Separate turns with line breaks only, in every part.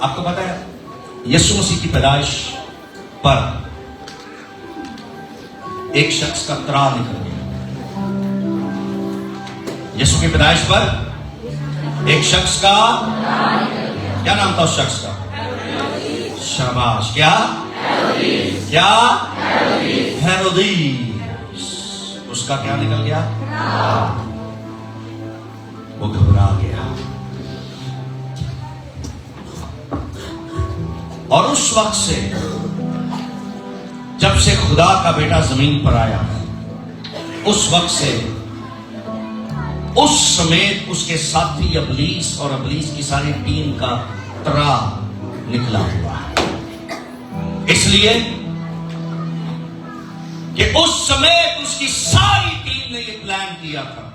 आपको पता है यीशु मसीह की पैदाइश पर एक शख्स का त्राह निकल गया। यीशु की पैदाइश पर एक शख्स का, क्या नाम था उस शख्स का? शाबाश। क्या? क्या? हेरोदीस। उसका क्या निकल गया? वो घबरा गया। और उस वक्त से, जब से खुदा का बेटा जमीन पर आया, उस वक्त से उस समेत उसके साथी इब्लीस और इब्लीस की सारी टीम का त्राह निकला हुआ है। इसलिए कि उस समय उसकी सारी टीम ने यह प्लान किया था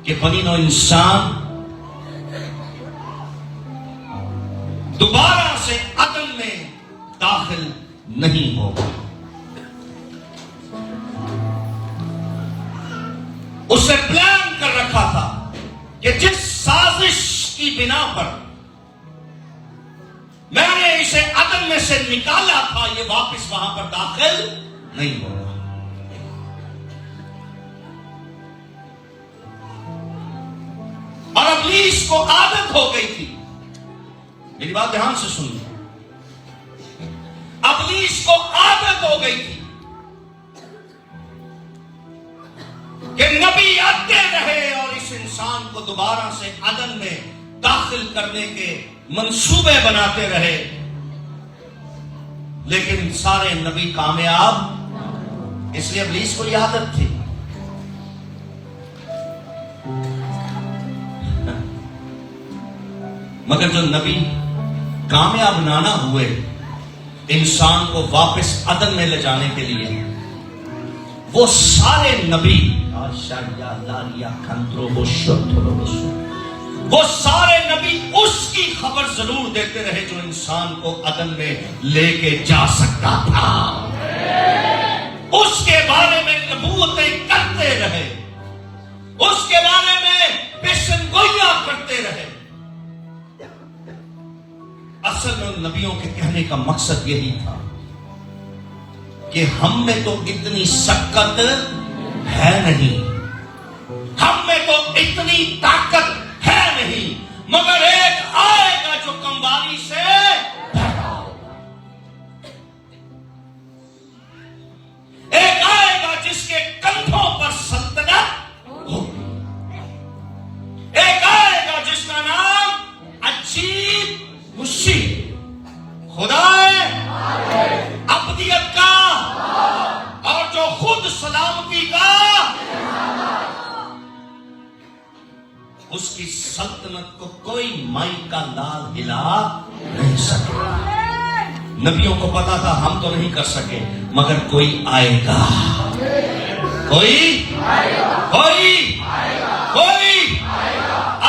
कि बनी नौ इंसान दोबारा से अदन में दाखिल नहीं होगा। उसने प्लान कर रखा था कि जिस साजिश की बिना पर मैंने इसे अदन में से निकाला था, ये वापस वहां पर दाखिल नहीं होगा। और इब्लीस को आदत हो गई थी, मेरी बात ध्यान से सुनिए, इब्लीस को आदत हो गई थी कि नबी आते रहे और इस इंसान को दोबारा से अदन में दाखिल करने के मंसूबे बनाते रहे, लेकिन सारे नबी कामयाब। इसलिए इब्लीस को यह आदत थी। मगर जो नबी कामयाब ना हुए इंसान को वापस अदन में ले जाने के लिए, वो सारे नबी, वो सारे नबी उसकी खबर जरूर देते रहे जो इंसान को अदन में लेके जा सकता था। उसके बारे में नबूवतें करते रहे, उसके बारे में पेशनगोइयां करते रहे। असल में उन नबियों के कहने का मकसद यही था कि हम में तो इतनी शक्कत है नहीं, हम में तो इतनी ताकत है नहीं, मगर एक आएगा जो कमवाली से पैदा होगा, एक आएगा जिसके कंधों पर सल्तनत होगी, एक आएगा जिसका नाम अजीब मुशी खुदा अब्दियत का और जो खुद सलामती का, उसकी सल्तनत को कोई माई का लाल हिला नहीं सकेगा। नबियों को पता था हम तो नहीं कर सके, मगर कोई आएगा, कोई कोई कोई।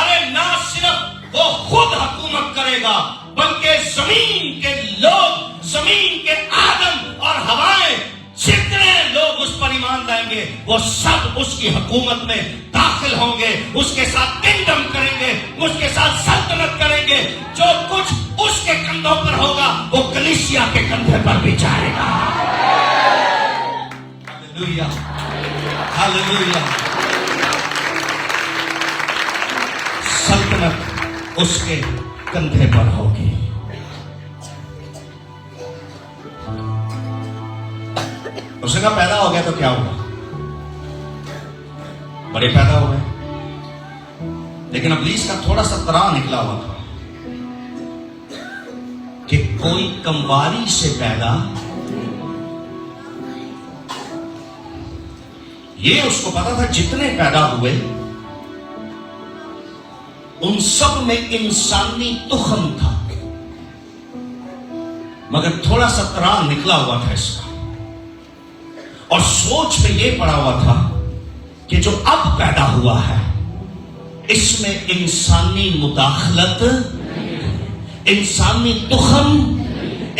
अरे ना सिर्फ वो खुद हुकूमत करेगा, बल्कि जमीन के लोग, जमीन के आदम और हवाएं, जितने लोग उस पर ईमान लाएंगे, वो सब उसकी हुकूमत में दाखिल होंगे, उसके साथ किंगडम करेंगे, उसके साथ सल्तनत करेंगे। जो कुछ उसके कंधों पर होगा वो कलीसिया के कंधे पर भी जाएगा। Hallelujah, hallelujah. सल्तनत उसके कंधे पर होगी। उसने कहा पैदा हो गया तो क्या हुआ, बड़े पैदा हो गए। लेकिन इब्लीस का थोड़ा सा त्राह निकला हुआ था कि कोई कंवारी से पैदा, ये उसको पता था जितने पैदा हुए उन सब में इंसानी तुखम था, मगर थोड़ा सा त्राह निकला हुआ था इसका। और सोच में यह पड़ा हुआ था कि जो अब पैदा हुआ है इसमें इंसानी मुदाखलत, इंसानी तुखम,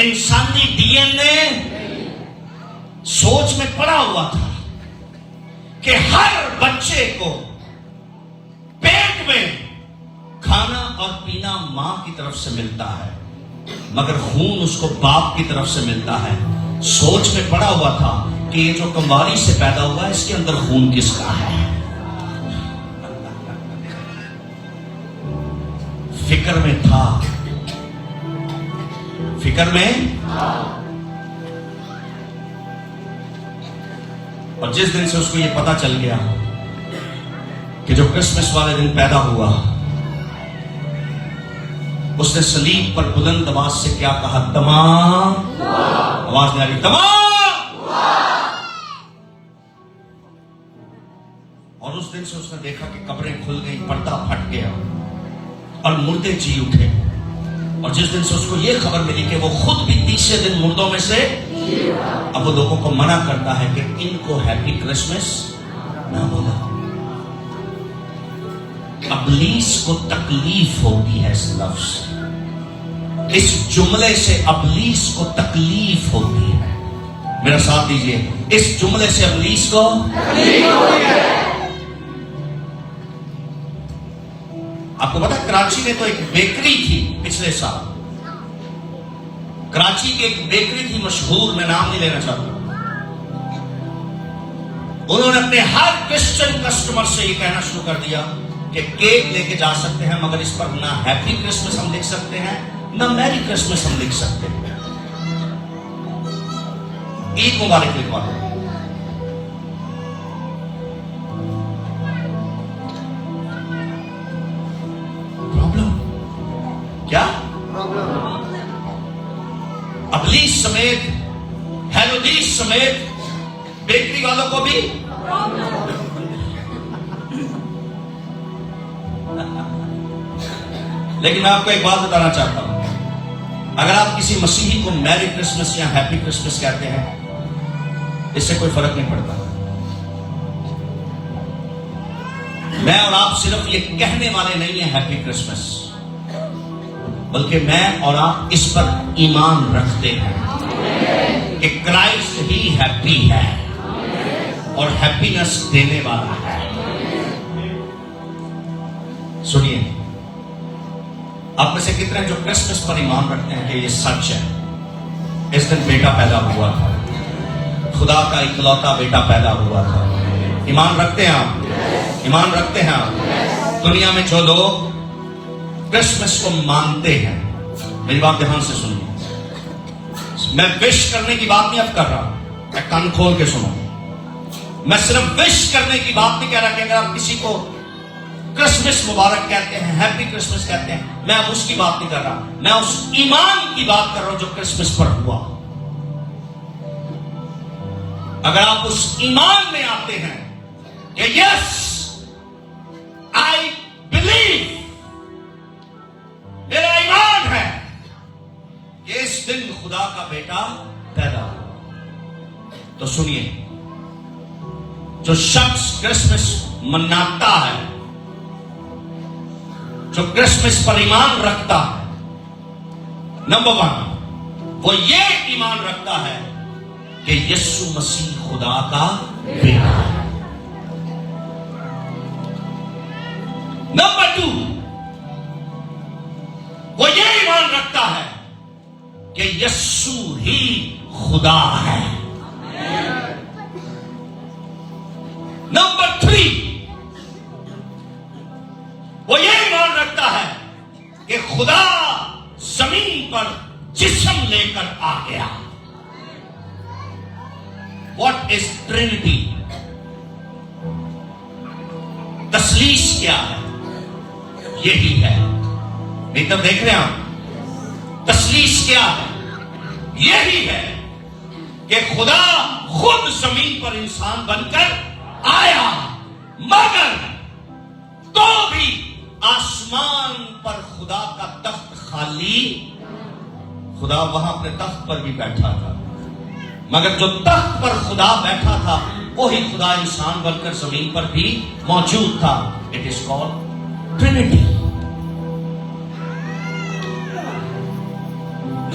इंसानी डीएनए सोच में पड़ा हुआ था कि हर बच्चे को पेट में खाना और पीना मां की तरफ से मिलता है, मगर खून उसको बाप की तरफ से मिलता है। सोच में पड़ा हुआ था कि ये जो कंवारी से पैदा हुआ है, इसके अंदर खून किसका है। फिक्र में था, फिक्र में। और जिस दिन से उसको ये पता चल गया कि जो क्रिसमस वाले दिन पैदा हुआ, उसने सलीब पर बुलंद आवाज से क्या कहा? तमाम। आवाज नहीं आ रही, तमाम। और उस दिन से उसने देखा कि कब्रें खुल गई, पर्दा फट गया और मुर्दे जी उठे। और जिस दिन से उसको यह खबर मिली कि वो खुद भी तीसरे दिन मुर्दों में से, अब वो लोगों को मना करता है कि इनको हैप्पी क्रिसमस ना बोला। अबलीस को तकलीफ होती है इस लफ्ज से, इस जुमले से अबलीस को तकलीफ होती है। मेरा साथ दीजिए, इस जुमले से अबलीस को तकलीफ होती है। आपको पता है, कराची में तो एक बेकरी थी पिछले साल। कराची की एक बेकरी थी मशहूर, मैं नाम नहीं लेना चाहता। उन्होंने अपने हर क्रिश्चियन कस्टमर से ये कहना शुरू कर दिया कि केक लेके जा सकते हैं, मगर इस पर ना हैप्पी क्रिसमस हम लिख सकते हैं, ना मैरी क्रिसमस हम लिख सकते हैं। ईद मुबारक लिखवा दो। प्रॉब्लम क्या? अबलीस समेत, हेरोदीस समेत बेकरी वालों को भी लेकिन मैं आपको एक बात बताना चाहता हूं, अगर आप किसी मसीही को मैरी क्रिसमस या हैप्पी क्रिसमस कहते हैं, इससे कोई फर्क नहीं पड़ता। मैं और आप सिर्फ ये कहने वाले नहीं है हैप्पी क्रिसमस, बल्कि मैं और आप इस पर ईमान रखते हैं कि क्राइस्ट ही हैप्पी है और हैप्पीनेस देने वाला है। सुनिए, आप में से कितने जो क्रिसमस पर ईमान रखते हैं कि ये सच है, इस दिन बेटा पैदा हुआ था, खुदा का इकलौता बेटा पैदा हुआ था। ईमान रखते हैं आप? ईमान रखते हैं आप? दुनिया में जो लोग क्रिसमस को मानते हैं, मेरी बात ध्यान से सुनिए, मैं विश करने की बात नहीं अब कर रहा, मैं कान खोल के सुनो। मैं सिर्फ विश करने की बात नहीं कह रहा कि अगर आप किसी को क्रिसमस मुबारक कहते हैं, हैप्पी क्रिसमस कहते हैं, मैं अब उसकी बात नहीं कर रहा, मैं उस ईमान की बात कर रहा हूं जो क्रिसमस पर हुआ। अगर आप उस ईमान में आते हैं कि यस आई बिलीव, मेरा ईमान है कि इस दिन खुदा का बेटा पैदा हुआ, तो सुनिए, जो शख्स क्रिसमस मनाता है, जो क्रिसमस पर ईमान रखता है, नंबर 1 वो ये ईमान रखता है कि यीशु मसीह खुदा का बेटा है। नंबर 2 वो ये ईमान रखता है कि यीशु ही खुदा है। नंबर 3 वो ये ईमान रखता है कि खुदा जमीन पर जिस्म लेकर आ गया। What is Trinity? तस्लीस क्या है? यही है, नहीं तब देख रहे हैं आप, तस्लीस क्या है? यही है कि खुदा खुद जमीन पर इंसान बनकर आया, मगर तो भी आसमान पर खुदा का तख्त खाली, खुदा वहां अपने तख्त पर भी बैठा था, मगर जो तख्त पर खुदा बैठा था वही खुदा इंसान बनकर जमीन पर भी मौजूद था। It is called Trinity.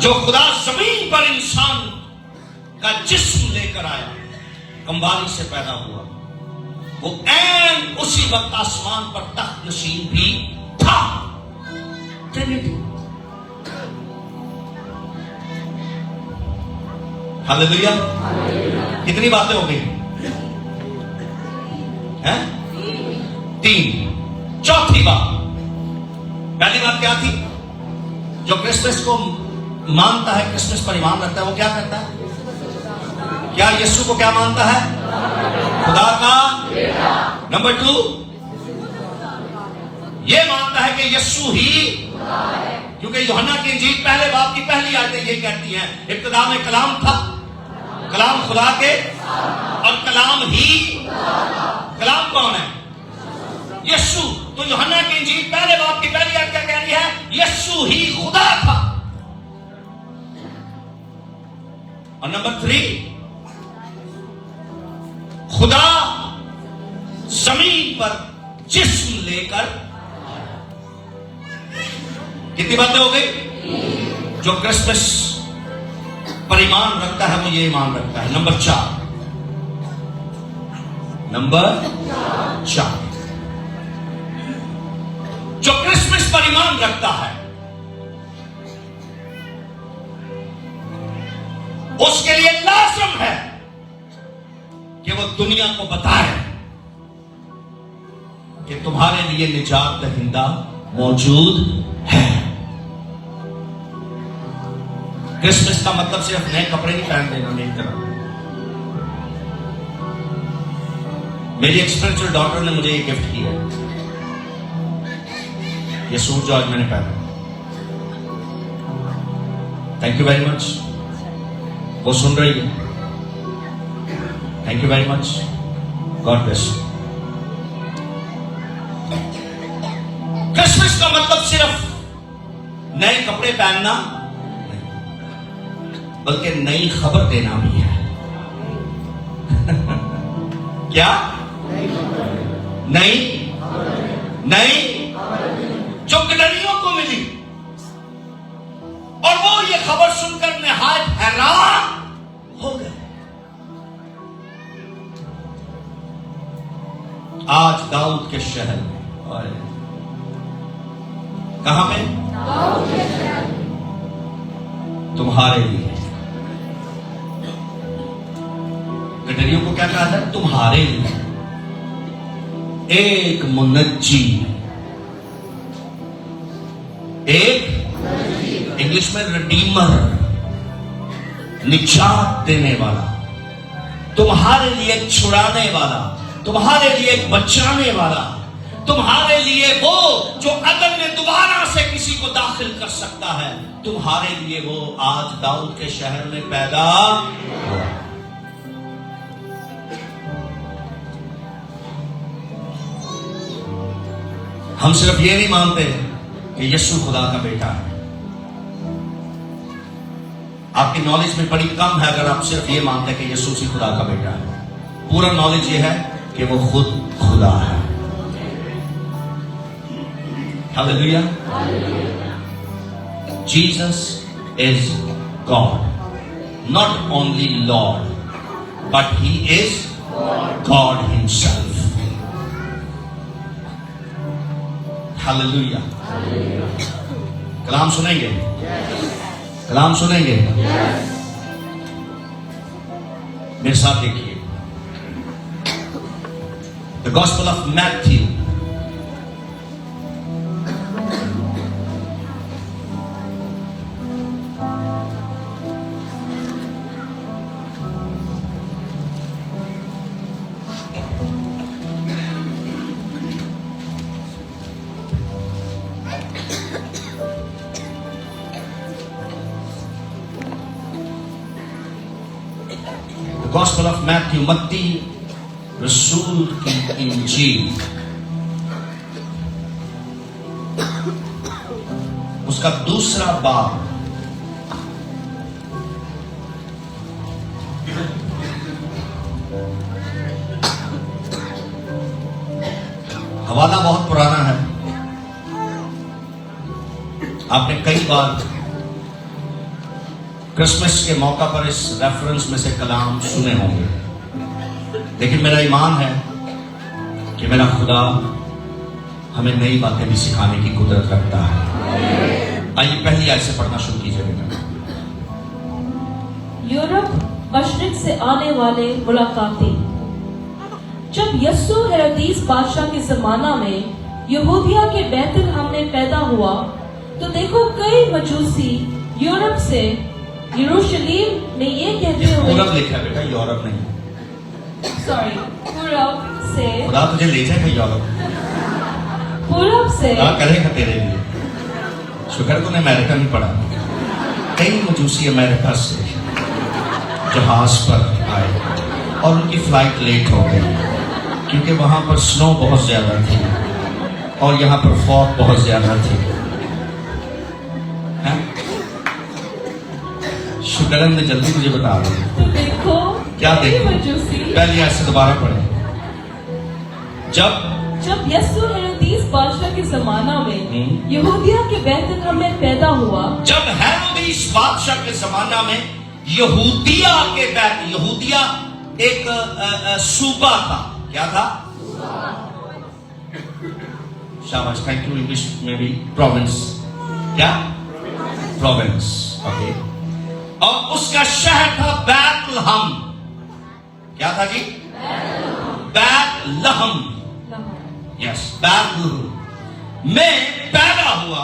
जो खुदा जमीन पर इंसान का जिस्म लेकर आया, कंबाली से पैदा हुआ, वो ऐन उसी वक्त आसमान पर तख्त नशीन भी था। ट्रिनिटी। हालेलुया। कितनी बातें हो गई हैं? 3। चौथी बात, पहली बात क्या थी? जो क्रिसमस को मानता है, क्रिसमस पर ईमान रखता है, वो क्या करता है? क्या यीशु को क्या मानता है? खुदा का बेटा। नंबर 2, ये मानता है कि यीशु ही खुदा है, क्योंकि यूहन्ना की इंजील पहले बाब की पहली आयतें ये कहती हैं, इब्तिदा में कलाम था, कलाम खुदा के, और कलाम ही, कलाम कौन है? यीशु। तो यूहन्ना की इंजील पहले बाब की पहली आयत क्या कह रही है? यीशु ही खुदा था। और नंबर 3, खुदा जमीन पर जिस्म लेकर। कितनी बातें हो गई? जो क्रिसमस पर ईमान रखता है वो ये ईमान रखता है। नंबर 4, जो क्रिसमस पर ईमान रखता है उसके लिए लाज़िम है कि वो दुनिया को बताए कि तुम्हारे लिए निजात दहिंदा मौजूद है। क्रिसमस का मतलब सिर्फ नए कपड़े नहीं पहन देना, नहीं करना। मेरी एक स्पिरिचुअल डॉटर ने मुझे ये गिफ्ट किया है, ये सूट जो आज मैंने पहना। Thank you very much. वो सुन रही है, thank you very much, God bless. Christmas का मतलब सिर्फ नए कपड़े पहनना नहीं, बल्कि नई खबर देना भी है। क्या? नई जो गिलहरियों को मिली, और वो ये खबर सुनकर निहायत हैरान हो गए। आज दाऊद के शहर में, और कहां पे? दाऊद के शहर में तुम्हारे लिए। गिलहरियों को क्या कहा था? तुम्हारे लिए एक मुनज्जी, एक इंग्लिश में रिडीमर, निजात देने वाला, तुम्हारे लिए छुड़ाने वाला, तुम्हारे लिए बचाने वाला, तुम्हारे लिए वो जो अदन में दोबारा से किसी को दाखिल कर सकता है, तुम्हारे लिए वो आज दाऊद के शहर में पैदा हुआ। हम सिर्फ ये नहीं मानते कि यीशु खुदा का बेटा है। आपकी नॉलेज में बड़ी कम है अगर आप सिर्फ ये मानते हैं कि यीशु ही खुदा का बेटा है। पूरा नॉलेज ये है कि वो खुद खुदा है। हालेलुया। Jesus is God, not only Lord, but he is God himself. हालेलुया। कलाम सुनेंगे? कलाम सुनेंगे? मेरे साथ देखिए, the gospel of Matthew, gospel of Matthew, मत्ती रसूल की इंजील, उसका दूसरा बाब, हवाला बहुत पुराना है, आपने कई बार क्रिसमस के मौका पर इस रेफरेंस में से कलाम सुने होंगे, लेकिन मेरा ईमान है कि मेरा खुदा हमें नई बातें भी सिखाने की कुदरत रखता है। आइए पहली आयत से पढ़ना शुरू कीजिए बेटा।
यूरोप मशरिक से आने वाले मुलाकाती। जब यस्सु हेरोदीस बादशाह के जमाना में यहूदिया के बैतलहम में पैदा हुआ, तो देखो कई मजूसी यूरोप से यरूशलेम में ये कहते हुए,
पूरब लिखा बेटा, यूरोप नहीं,
सॉरी पूरब से,
खुदा तुझे ले जाएगा यूरोप,
पूरब से
करेगा तेरे लिए। शुक्र तूने अमेरिका नहीं पढ़ा। कई मजूसी अमेरिका से जहाज पर आए और उनकी फ्लाइट लेट हो गई, क्योंकि वहां पर स्नो बहुत ज्यादा थी और यहाँ पर फॉग बहुत ज्यादा थी। शुक्र ने जल्दी मुझे बता दी।
तो देखो
क्या देखो?
मजूसी,
पहली आयत से दोबारा पढ़े। जब
यस्सु हेरोदीस बादशाह के जमाना में यहूदिया के बैतलहम में पैदा हुआ,
जब हेरोदीस बादशाह के जमाना में यहूदिया के यहूदिया एक सूबा था। क्या था? शाबाश, थैंक यू। इंग्लिश में भी प्रोविंस। क्या? प्रोविंस। ओके। और उसका शहर था बैतलहम। क्या था जी? बैतलहम। यस, बैतलहम में पैदा हुआ।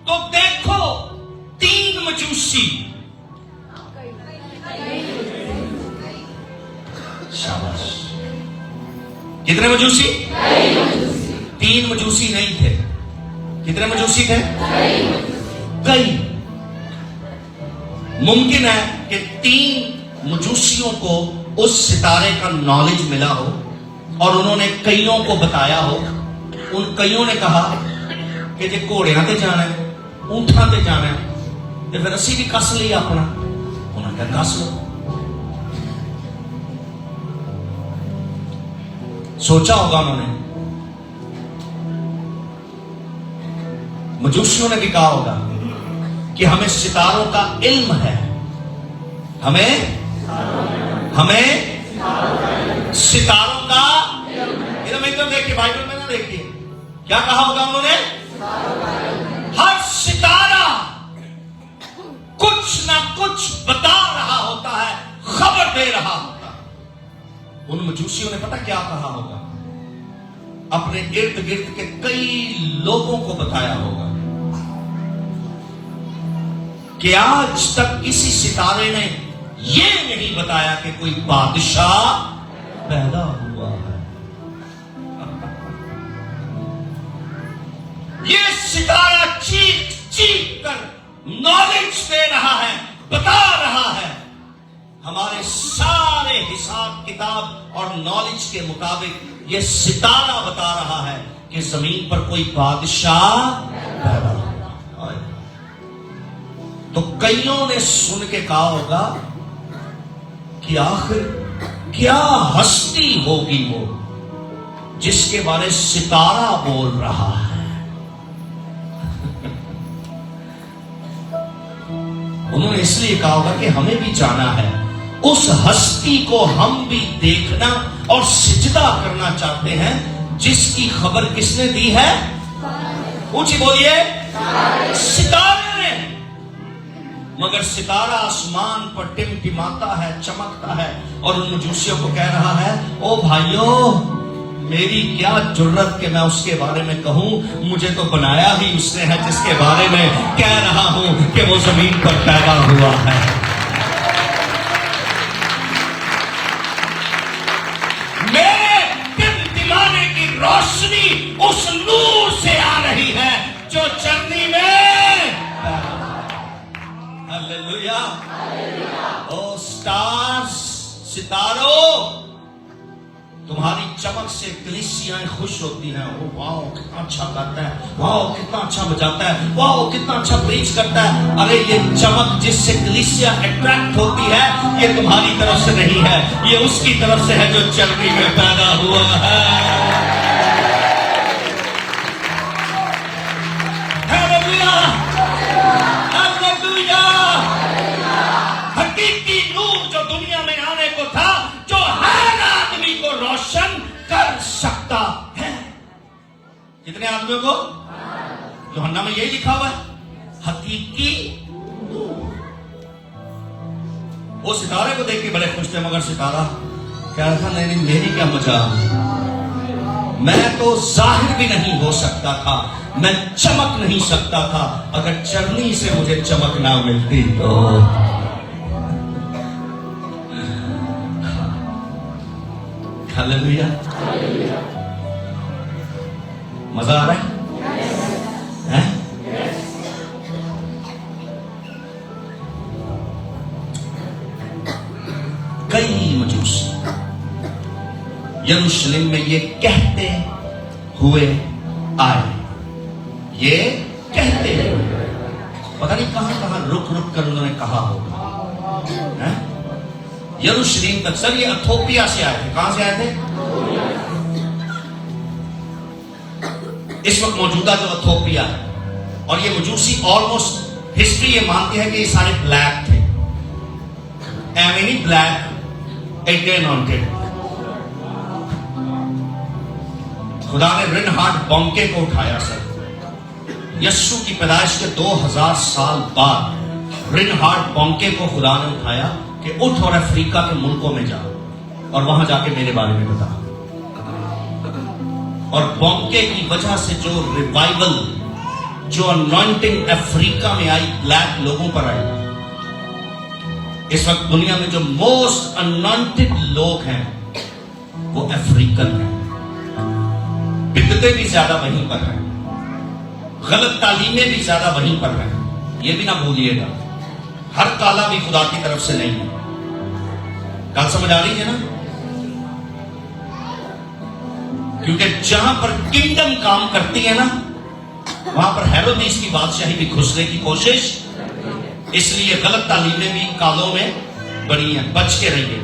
तो देखो 3 मजूसी, शाबाश, कितने मजूसी? 3 मजूसी नहीं थे। कितने मजूसी थे? कई। मुमकिन है कि 3 मजूसियों को उस सितारे का नॉलेज मिला हो और उन्होंने कईयों को बताया हो। उन कईयों ने कहा कि जे घोड़ियां ते जाना है, ऊंटां ते जाना है, तो फिर असी भी कस लिया अपना। उन्होंने कहा कस लो। सोचा होगा उन्होंने, मजूसियों ने भी कहा होगा कि हमें सितारों का इल्म है, हमें सितारों का इल्म। एकदम देखिए, बाइबल में ना देखिए क्या कहा होगा उन्होंने। हर सितारा कुछ ना कुछ बता रहा होता है, खबर दे रहा होता है। उन मजूसियों ने पता क्या कहा होगा? अपने इर्द गिर्द के कई लोगों को बताया होगा कि आज तक किसी सितारे ने यह नहीं बताया कि कोई बादशाह पैदा हुआ है। ये सितारा चीख चीख कर नॉलेज दे रहा है, बता रहा है। हमारे सारे हिसाब किताब और नॉलेज के मुताबिक ये सितारा बता रहा है कि जमीन पर कोई बादशाह पैदा हुआ। तो कईयों ने सुन के कहा होगा कि आखिर क्या हस्ती होगी वो जिसके बारे सितारा बोल रहा है। उन्होंने इसलिए कहा होगा कि हमें भी जाना है, उस हस्ती को हम भी देखना और सिजदा करना चाहते हैं जिसकी खबर किसने दी है? ऊंची बोलिए, सितारे ने। मगर सितारा आसमान पर टिमटिमाता है, चमकता है और उन मजूसियों को कह रहा है, ओ भाइयों, मेरी क्या जुर्रत कि मैं उसके बारे में कहूं, मुझे तो बनाया ही उसने है जिसके बारे में कह रहा हूं कि वो जमीन पर पैदा हुआ है। मेरे टिमटिमाने की रोशनी उस नूर से आ रही है जो चरनी में। हालेलुया। ओ स्टार्स, सितारों, तुम्हारी चमक से कलीसियाएं खुश होती हैं। ओ वाओ कितना अच्छा गाता है, वाओ कितना अच्छा बजाता है, वाओ कितना अच्छा प्रीच करता है। अरे ये चमक जिससे कलीसिया अट्रैक्ट होती है, ये तुम्हारी तरफ से नहीं है, ये उसकी तरफ से है जो चरनी में पैदा हुआ है। Hallelujah, hallelujah. हकीकी नूर जो दुनिया में आने को था, जो हर आदमी को रोशन कर सकता है। कितने आदमियों को? यूहन्ना में यही लिखा हुआ है, हकीकी। वो सितारे को देख के बड़े खुश थे, मगर सितारा कह रहा था नहीं नहीं, मेरी क्या मजाल, मैं तो जाहिर भी नहीं हो सकता था, मैं चमक नहीं सकता था, अगर चरनी से मुझे चमक ना मिलती तो। हालेलुया। मजा आ रहा है? कई मजूसी यरूशलेम में ये कहते हुए आए, ये कहते हुए, पता नहीं कहां कहां रुक रुक कर उन्होंने कहा होगा। यरूशलेम तक। सर ये इथोपिया से आए थे। कहां से आए थे? इस वक्त मौजूदा जो इथोपिया है, और ये मजूसी ऑलमोस्ट हिस्ट्री ये मानती है कि ये सारे ब्लैक थे, एवनी ब्लैक, एडे अनॉइंटेड। खुदा ने रिनहार्ड बॉन्के को उठाया सर। यीशु की पैदाइश के 2000 साल बाद रिनहार्ड बॉन्के को खुदा ने उठाया कि उठ और अफ्रीका के मुल्कों में जा और वहां जाके मेरे बारे में बता। और बॉन्के की वजह से जो रिवाइवल, जो अनॉइंटिंग अफ्रीका में आई, ब्लैक लोगों पर आई। इस वक्त दुनिया में जो मोस्ट अनॉइंटेड लोग हैं वो अफ्रीकन हैं। बिदतें भी ज्यादा वहीं पर हैं, गलत तालीमें भी ज्यादा वहीं पर हैं। ये भी ना भूलिएगा, हर काला भी खुदा की तरफ से नहीं है। बात समझ आ रही है ना? क्योंकि जहां पर किंगडम काम करती है ना, वहां पर हेरोदेस की बादशाही भी घुसने की कोशिश, इसलिए गलत तालीमें भी कालों में बड़ी हैं, बच के रहिए।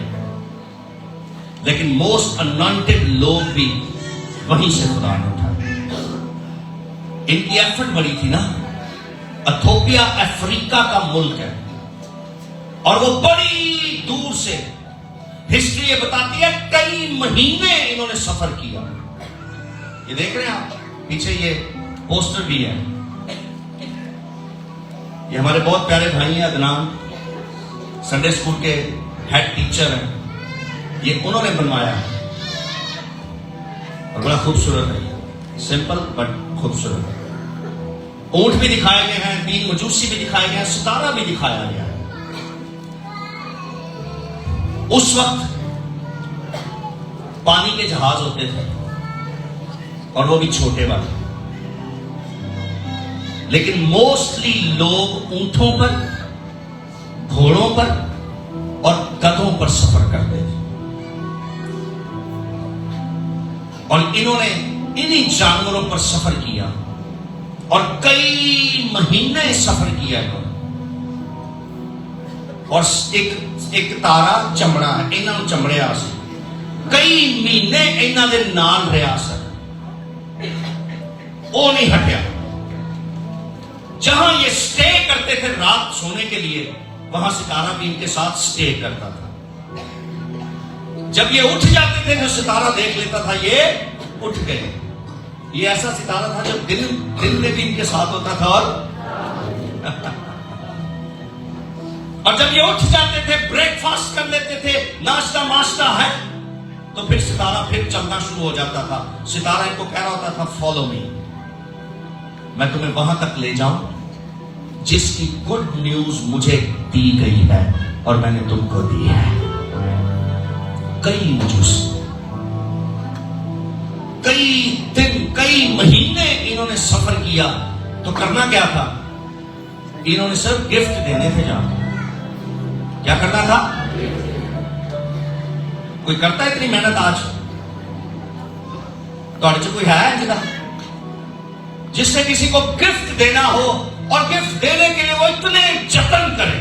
लेकिन मोस्ट अनॉइंटेड लोग भी वहीं से खुदा ने उठाए। इनकी एफर्ट बड़ी थी ना। इथोपिया अफ्रीका का मुल्क है और वो बड़ी दूर से, हिस्ट्री ये बताती है, कई महीने इन्होंने सफर किया। ये देख रहे हैं आप पीछे, ये पोस्टर भी है। ये हमारे बहुत प्यारे भाई हैं, अदनान, संडे स्कूल के हेड टीचर हैं। ये उन्होंने बनवाया है और बड़ा खूबसूरत है, सिंपल बट खूबसूरत है। ऊंट भी दिखाए गए हैं, 3 मजूसी भी दिखाए गए हैं, सितारा भी दिखाया गया है। उस वक्त पानी के जहाज होते थे और वो भी छोटे वाले, लेकिन मोस्टली लोग ऊंटों पर, घोड़ों पर और गधों पर सफर करते थे। और इन्होंने इन्हीं जानवरों पर सफर किया और कई महीने सफर किया इन्होंने। और एक तारा चमड़ा है, इन्होंने चमड़िया से कई महीने इन्हों के नाल रहा सर, वो नहीं हटिया। जहां ये स्टे करते थे रात सोने के लिए, वहां सितारा भी इनके साथ स्टे करता था। जब ये उठ जाते थे तो सितारा देख लेता था ये उठ गए। ये ऐसा सितारा था जब दिन में भी इनके साथ होता था और जब ये उठ जाते थे, ब्रेकफास्ट कर लेते थे, नाश्ता माश्ता है, तो फिर सितारा फिर चलना शुरू हो जाता था। सितारा इनको कह रहा होता था, फॉलो मी, मैं तुम्हें वहां तक ले जाऊं जिसकी गुड न्यूज मुझे दी गई है और मैंने तुमको दी है। कई मजूस, कई दिन, कई महीने इन्होंने सफर किया। तो करना क्या था? इन्होंने सिर्फ गिफ्ट देने थे। जाकर क्या करना था? कोई करता है इतनी मेहनत आज? तो कोई है जिदा जिससे किसी को गिफ्ट देना हो और गिफ्ट देने के लिए वो इतने जतन करे,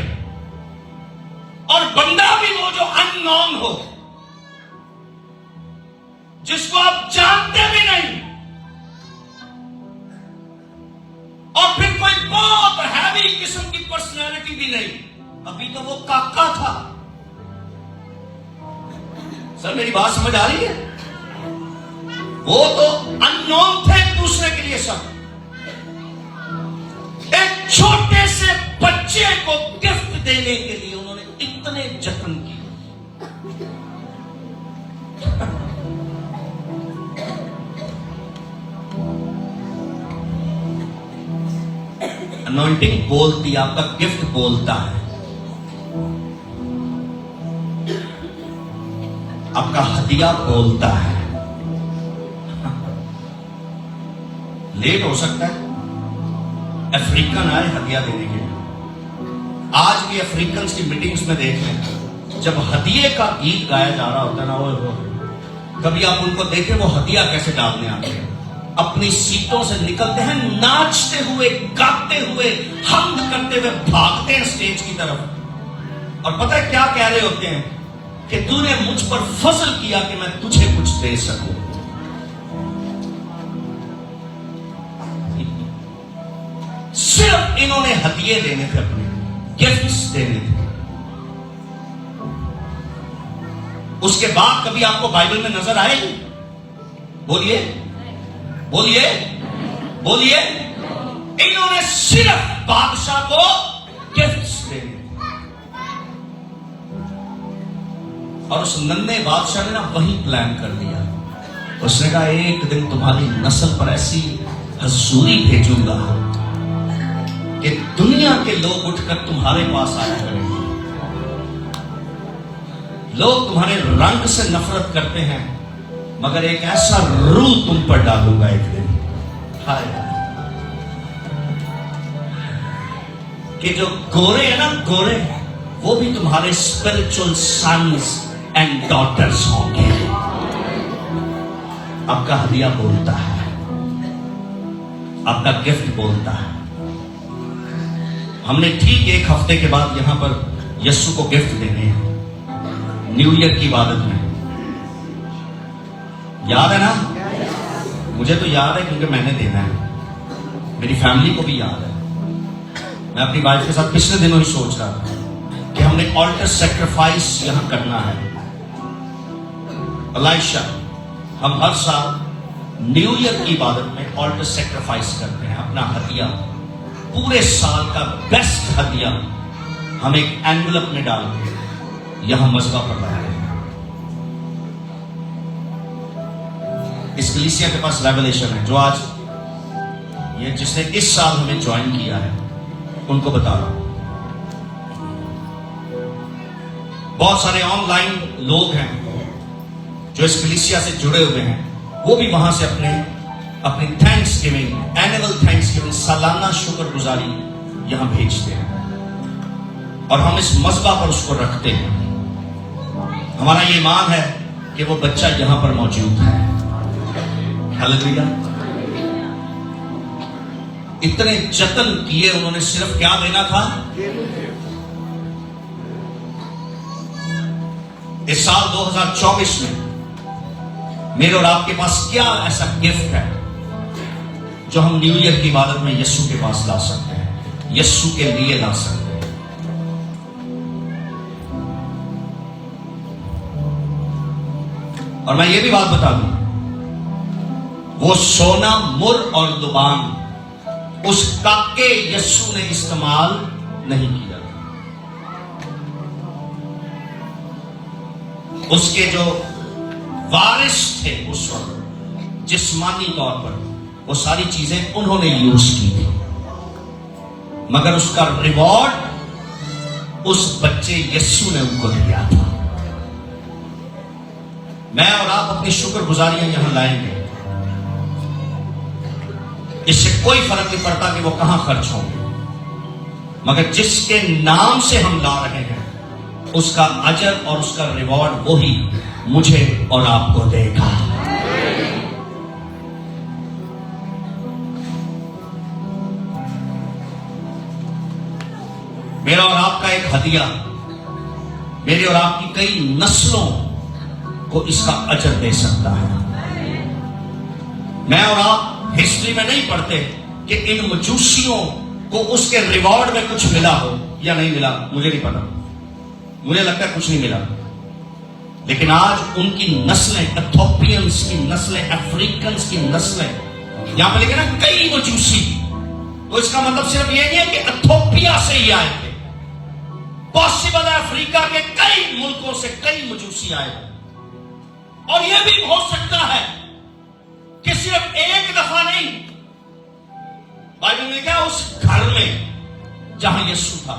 और बंदा भी वो जो अननोन हो, जिसको आप जानते भी नहीं, और फिर कोई बहुत हैवी किस्म की पर्सनैलिटी भी नहीं। अभी तो वो काका था। सर मेरी बात समझ आ रही है? वो तो अननोन थे दूसरे के लिए सब, छोटे से बच्चे को गिफ्ट देने के लिए उन्होंने इतने जतन किए। अनॉइंटिंग बोलती, आपका गिफ्ट बोलता है, आपका हदिया बोलता है। लेट हो सकता है, अफ्रीकन आए हदिया देने के लिए। आज भी अफ्रीकन की मीटिंग्स में देख लें, जब हदिये का गीत गाया जा रहा होता है ना, वो कभी आप उनको देखें वो हदिया कैसे डालने आते हैं। अपनी सीटों से निकलते हैं, नाचते हुए, गाते हुए, हम्द करते हुए भागते हैं स्टेज की तरफ। और पता है क्या कह रहे होते हैं कि तूने मुझ पर फजल किया कि मैं तुझे कुछ दे सकूं। सिर्फ इन्होंने हदिये देने थे, अपने गिफ्ट्स देने थे। उसके बाद कभी आपको बाइबल में नजर आएगी? बोलिए, बोलिए, बोलिए। इन्होंने सिर्फ बादशाह को गिफ्ट्स देने थे। और उस नन्हे बादशाह ने ना वही प्लान कर दिया। उसने कहा एक दिन तुम्हारी नस्ल पर ऐसी हजूरी भेजूंगा कि दुनिया के लोग उठकर तुम्हारे पास आया करेंगे। लोग तुम्हारे रंग से नफरत करते हैं, मगर एक ऐसा रूह तुम पर डालूंगा एक दिन, हाय, कि जो गोरे है ना, गोरे, वो भी तुम्हारे स्पिरिचुअल सन्स एंड डॉटर्स होंगे। आपका हदिया बोलता है, आपका गिफ्ट बोलता है। हमने ठीक एक हफ्ते के बाद यहां पर यीशु को गिफ्ट देने हैं, न्यू ईयर की इबादत में। याद है ना? मुझे तो याद है क्योंकि मैंने देना है, मेरी फैमिली को भी याद है। मैं अपनी वाइफ के साथ पिछले दिनों ही सोच रहा था कि हमने ऑल्टर सैक्रिफाइस यहां करना है। अलाइशा, हम हर साल न्यू ईयर की इबादत में ऑल्टर सैक्रिफाइस करते हैं, अपना हदिया, पूरे साल का बेस्ट हदिया हम एक एनवलप में डाल के यहां मज़बा पर लाते हैं। इस कलीसिया के पास रेवलेशन है, जो आज ये जिसने इस साल हमें ज्वाइन किया है उनको बता रहा हूं। बहुत सारे ऑनलाइन लोग हैं जो इस कलीसिया से जुड़े हुए हैं, वो भी वहां से अपनी thanks giving, annual thanks giving, सालाना शुक्रगुजारी यहां भेजते हैं और हम इस मज़बा पर उसको रखते हैं। हमारा ये ईमान है कि वो बच्चा यहां पर मौजूद है। हालेलुया। इतने जतन किए उन्होंने, सिर्फ क्या देना था? इस साल 2024 में मेरे और आपके पास क्या ऐसा गिफ्ट है जो हम न्यू ईयर की इबादत में यीशु के पास ला सकते हैं, यीशु के लिए ला सकते हैं? और मैं ये भी बात बता दूं, वो सोना, मुर और लुबान उस काके यीशु ने इस्तेमाल नहीं किया। उसके जो वारिस थे उस वक्त जिस्मानी तौर पर, वो सारी चीजें उन्होंने यूज की थी, मगर उसका रिवॉर्ड उस बच्चे यीशु ने उनको दिया था। मैं और आप अपनी शुक्रगुजारियां यहां लाएंगे, इससे कोई फर्क नहीं पड़ता कि वो कहां खर्च होंगे, मगर जिसके नाम से हम ला रहे हैं उसका अजर और उसका रिवॉर्ड वही मुझे और आपको देगा। मेरा और आपका एक हदिया मेरी और आपकी कई नस्लों को इसका अजर दे सकता है। मैं और आप हिस्ट्री में नहीं पढ़ते कि इन मजूसियों को उसके रिवॉर्ड में कुछ मिला हो या नहीं मिला, मुझे नहीं पता। मुझे लगता है कुछ नहीं मिला, लेकिन आज उनकी नस्लें, इथोपियंस की नस्लें, अफ्रीकन्स की नस्लें, यहां पर लिखे ना कई मजूसी, तो इसका मतलब सिर्फ ये नहीं है कि इथोपिया से ही आए थे। पॉसिबल है अफ्रीका के कई मुल्कों से कई मजूसी आए हो। और यह भी हो सकता है कि सिर्फ एक दफा नहीं, बाइबल में क्या, उस घर में जहां यीशु था,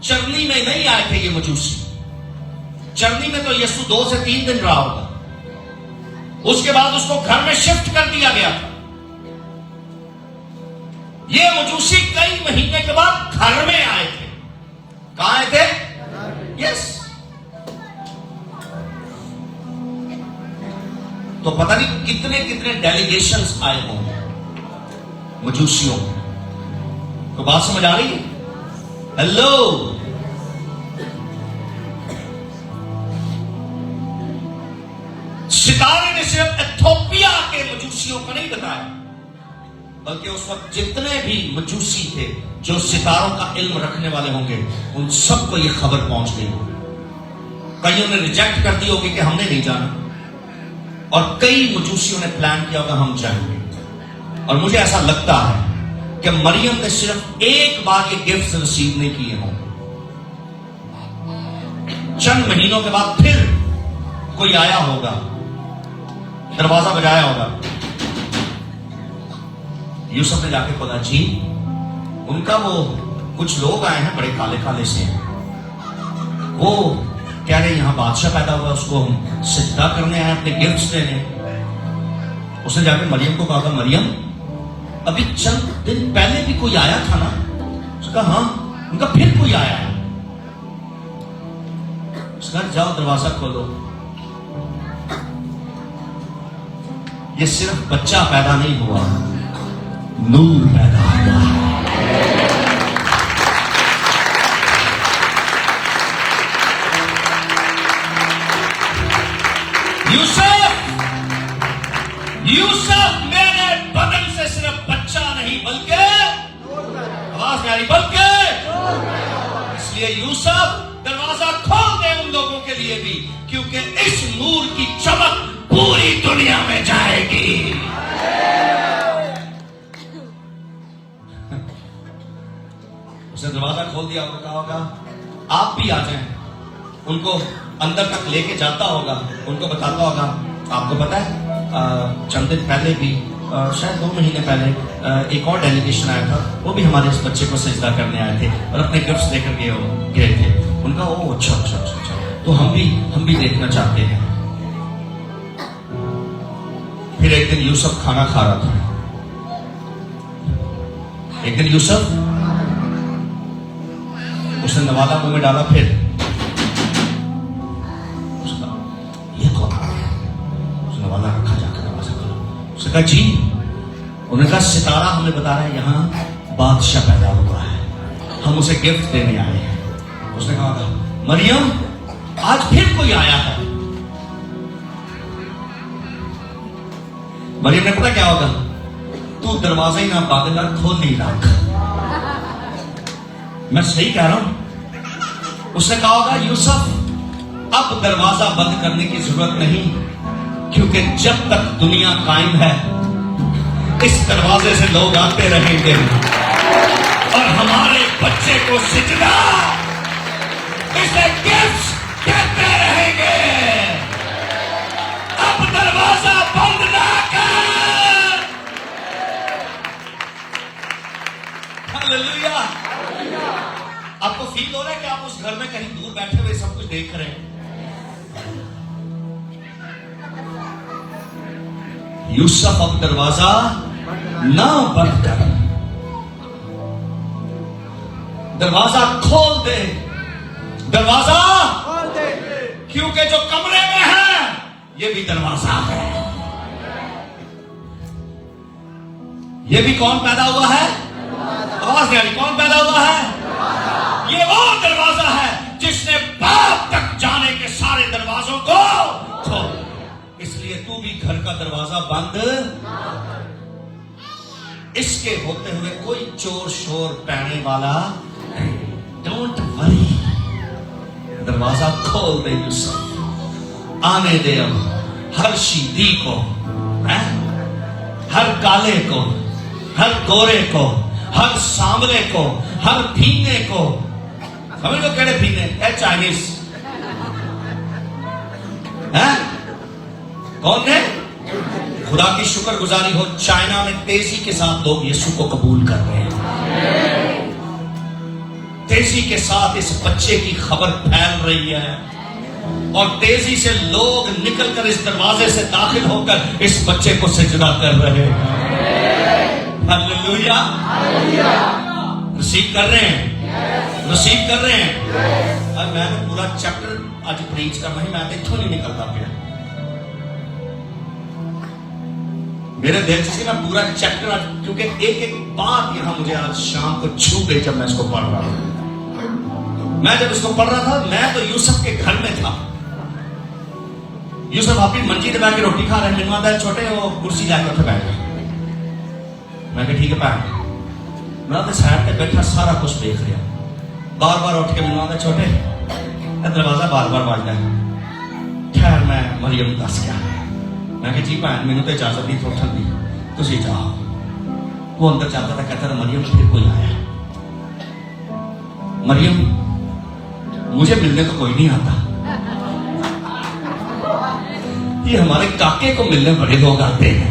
चरनी में नहीं आए थे ये मजूसी। चरनी में तो यीशु 2 से 3 दिन रहा होगा, उसके बाद उसको घर में शिफ्ट कर दिया गया था। ये मजूसी कई महीने के बाद घर में आए थे। कहां आए थे? यस। तो पता नहीं कितने कितने डेलीगेशंस आए होंगे मजूसियों। तो बात समझ आ रही है? हेलो, सितारे ने सिर्फ इथोपिया के मजूसियों को नहीं बताया, बल्कि उस वक्त जितने भी मजूसी थे जो सितारों का इल्म रखने वाले होंगे, उन सबको यह खबर पहुंच गई होगी। कईयों ने रिजेक्ट कर दी होगी कि हमने नहीं जाना, और कई मजूसियों ने प्लान किया होगा हम जाएंगे। और मुझे ऐसा लगता है कि मरियम ने सिर्फ एक बार ये गिफ्ट रिसीव नहीं किए होंगे। चंद महीनों के बाद फिर कोई आया होगा, दरवाजा बजाया होगा, यूसुफ ने जाके खोला, जी उनका वो कुछ लोग आए हैं बड़े काले काले से, वो कह रहे यहां बादशाह पैदा हुआ, उसको हम सिजदा करने आए, अपने गिफ्ट्स देने। उसने जाके मरियम को कहा, मरियम अभी चंद दिन पहले भी कोई आया था ना? उसका हाँ। उनका फिर कोई आया है। उसका जाओ दरवाजा खोलो। ये सिर्फ बच्चा पैदा नहीं हुआ, नूर पैदा हुआ है। यूसुफ मेरे बदन से सिर्फ बच्चा नहीं बल्कि आवाज नहीं आ रही, बल्कि इसलिए यूसुफ दरवाजा खोल दे उन लोगों के लिए भी, क्योंकि इस नूर की चमक पूरी दुनिया में जाएगी। उसने दरवाजा खोल दिया होगा, कहा होगा आप भी आ जाएं, उनको अंदर तक लेके जाता होगा, उनको बताता होगा, आपको पता है चंद दिन पहले भी, शायद 2 महीने पहले एक और डेलीगेशन आया था, वो भी हमारे इस बच्चे को सजदा करने आए थे और अपने गिफ्ट्स लेकर गए थे। उनका ओ अच्छा अच्छा अच्छा अच्छा, तो हम भी देखना चाहते हैं। फिर एक दिन यूसुफ खाना खा रहा था। एक दिन यूसुफ, उसने नवाला मुंह में डाला, फिर ये कौन आ गया? उसने नवाला रखा, जाकर दरवाजा खोला। उसने कहा जी, उन्होंने कहा सितारा हमें बता रहा है यहां बादशाह पैदा हुआ है, हम उसे गिफ्ट देने आए हैं। उसने कहा मरियम आज फिर कोई आया है। मरियम ने पता क्या होगा, तू दरवाजा ही ना बंद कर, खोल नहीं रख। मैं सही कह रहा हूं। उसने कहा होगा यूसुफ अब दरवाजा बंद करने की जरूरत नहीं, क्योंकि जब तक दुनिया कायम है इस दरवाजे से लोग आते रहेंगे और हमारे बच्चे को सिजदा, इसे गिफ्ट्स देते रहेंगे। अब दरवाजा बंद ना कर। हालेलुया। आपको फील हो रहा है कि आप उस घर में कहीं दूर बैठे हुए सब कुछ देख रहे हैं? यूसुफ अब दरवाजा ना बंद कर, दरवाजा खोल दे, दरवाजा खोल दे, क्योंकि जो कमरे में है ये भी दरवाजा है। ये भी कौन पैदा हुआ है? आवाज नहीं आ रही, कौन पैदा हुआ है? ये वो दरवाजा है जिसने बाप तक जाने के सारे दरवाजों को खोल। इसलिए तू भी घर का दरवाजा बंद, इसके होते हुए कोई चोर शोर पैने वाला नहीं। डोंट वरी, दरवाजा खोल दे यूसुफ, आने दे अब हर शीदी को, हर काले को, हर गोरे को, हर सांवले को, हर फीने को, समझ लो केड़े फीने है, चाइनीज है। कौन है? खुदा की शुक्रगुजारी हो, चाइना में तेजी के साथ लोग यीशु को कबूल कर रहे हैं। तेजी के साथ इस बच्चे की खबर फैल रही है और तेजी से लोग निकलकर इस दरवाजे से दाखिल होकर इस बच्चे को सजदा कर रहे हैं। हालेलुया, रिसीव कर रहे हैं, रिसीव कर रहे हैं। और मैं तो पूरा चैप्टर आज प्रीच करना ही, मैं तो इथों नहीं निकलता पिया। मेरे दिल से ना पूरा चैप्टर आज, क्योंकि एक एक बात यहां मुझे आज शाम को छू गई जब मैं इसको पढ़ रहा था। मैं जब इसको पढ़ रहा था, मैं तो यूसुफ के घर में था। यूसुफ अपनी मंजी दबा के रोटी खा रहे, मैंने आता छोटे वो कुर्सी जाके उठे बैठ गए। मैं कहा ठीक है भैन, मैं तो साइड पे बैठा सारा कुछ देख रहा, बार बार उठ के मैंने आता छोटे दरवाजा बार बार बाज रहा है। खैर मैं मरियम दस क्या है, मैं कहा जी भैन मैंने तो इजाजत दी उठन दी, तुम जाओ। वो अंदर जाता था, कहता था मरियम फिर कोई आया। मरियम मुझे मिलने को कोई नहीं आता, ये हमारे काके को मिलने बड़े लोग आते हैं।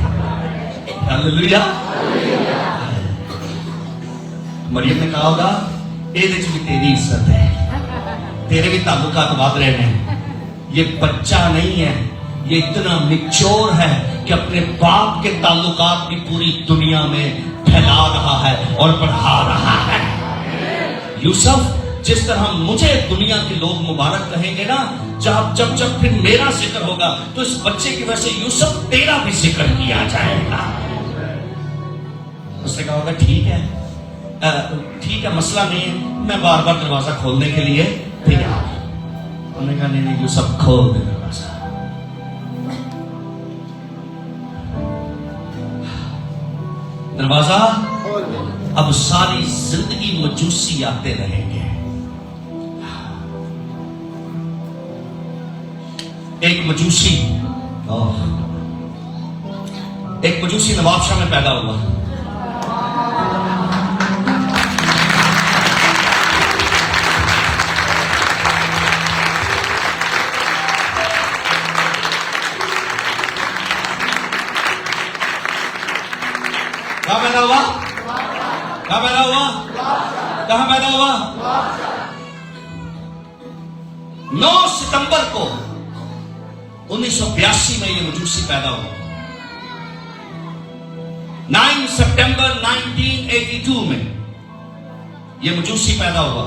हालेलुया। मरियम ने कहा होगा ये भी तेरी इज्जत है, तेरे भी ताल्लुकात बात रहे हैं। ये बच्चा नहीं है, ये इतना निचोर है कि अपने बाप के ताल्लुकात भी पूरी दुनिया में फैला रहा है और बढ़ा रहा है। यूसुफ, जिस तरह मुझे दुनिया के लोग मुबारक कहेंगे ना, जब जब जब फिर मेरा जिक्र होगा तो इस बच्चे की वजह से यूसुफ तेरा भी जिक्र किया जाएगा। उसने कहा होगा ठीक है, ठीक है, मसला नहीं है, मैं बार बार दरवाजा खोलने के लिए तैयार। उन्होंने कहा नहीं नहीं यूसुफ खोल दे दरवाजा। दरवाजा अब सारी जिंदगी मजूसी आते रहेंगे। एक मजूसी नवाबशाह में पैदा हुआ। कहां पैदा हुआ? कहां पैदा हुआ? कहां पैदा हुआ? 9 सितंबर को 1982 में ये मजूसी पैदा हुआ। 9 सितंबर 1982 में ये मजूसी पैदा हुआ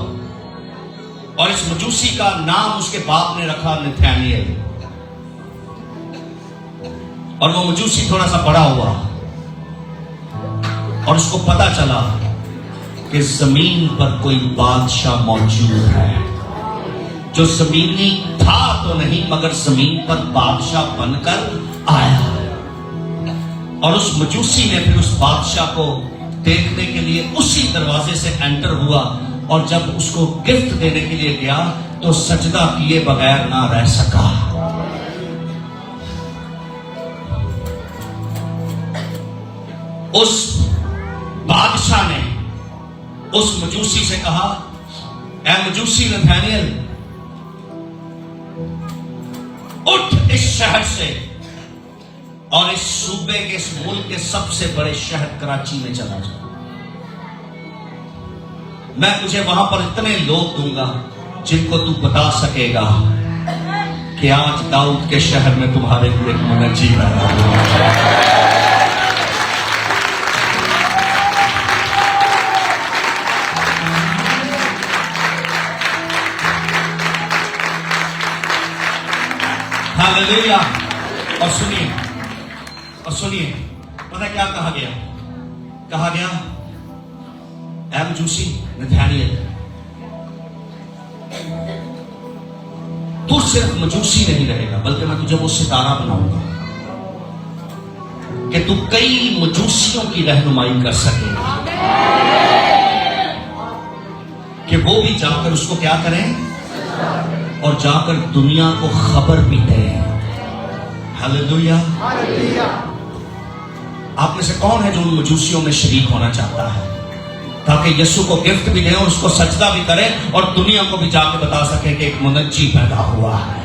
और इस मजूसी का नाम उसके बाप ने रखा नथानिएल। और वो मजूसी थोड़ा सा बड़ा हुआ और उसको पता चला कि जमीन पर कोई बादशाह मौजूद है जो जमीनी था तो नहीं मगर जमीन पर बादशाह बनकर आया। और उस मजूसी ने फिर उस बादशाह को देखने के लिए उसी दरवाजे से एंटर हुआ और जब उसको गिफ्ट देने के लिए गया तो सजदा किए बगैर ना रह सका। उस बादशाह ने उस मजूसी से कहा, ऐ मजूसी नथानिएल, उठ इस शहर से और इस सूबे के, इस मुल्क के सबसे बड़े शहर कराची में चला जा। मैं तुझे वहां पर इतने लोग दूंगा जिनको तू बता सकेगा कि आज दाऊद के शहर में तुम्हारे लिए एक मुनज्जी पैदा हुआ। हालेलुया। और सुनिए, पता क्या कहा गया? कहा गया, ऐ मजूसी नथानिएल, तू सिर्फ मजूसी नहीं रहेगा बल्कि मैं तुझे वो सितारा बनाऊंगा कि तू कई मजूसियों की रहनुमाई कर सकेगा, कि वो भी जाकर उसको क्या करें और जाकर दुनिया को खबर भी दें। हालेलुया। आप में से कौन है जो उन मजूसियों में शरीक होना चाहता है? ताकि यीशु को गिफ्ट भी दें और उसको सजदा भी करें और दुनिया को भी जाके बता सके कि एक मुनज्जी पैदा हुआ है।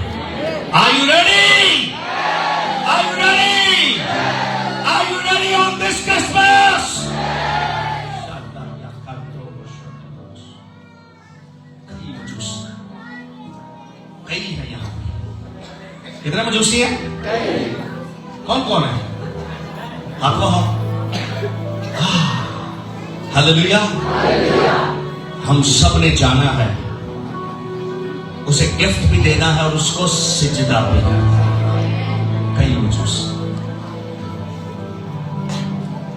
Are you ready? Are you ready? Are you ready on this Christmas? कई है यहाँ, कितने मजूसी है? कौन कौन है? हाथ बढ़ाओ। हालेलुया। हम सब ने जाना है, उसे गिफ्ट भी देना है और उसको सिजदा भी करना है। कई मजूस।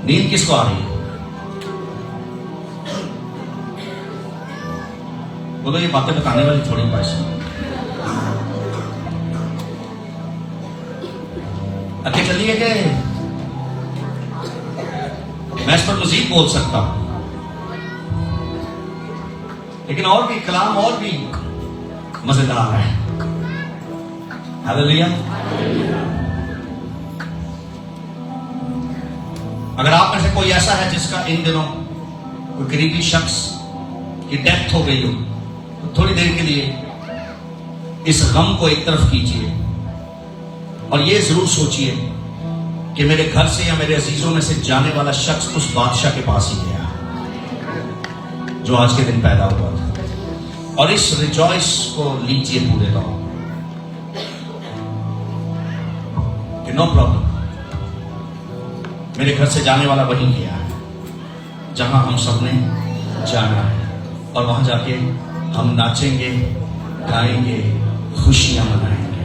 नींद किसको आ रही है? बोलो ये बातें बताने वाली थोड़ी पैसे। आगे चलिए कि मैं इस पर मजीद बोल सकता हूं, लेकिन और भी कलाम और भी मजेदार है। हालेलुया। अगर आप में से कोई ऐसा है जिसका इन दिनों कोई करीबी शख्स की डेथ हो गई हो, तो थोड़ी देर के लिए इस गम को एक तरफ कीजिए और ये जरूर सोचिए कि मेरे घर से या मेरे अजीजों में से जाने वाला शख्स उस बादशाह के पास ही गया जो आज के दिन पैदा हुआ था। और इस रिजॉइस को लीजिए पूरे तौर कि नो प्रॉब्लम, मेरे घर से जाने वाला वहीं गया है जहां हम सब ने जाना है, और वहां जाके हम नाचेंगे, गाएंगे, खुशियां मनाएंगे।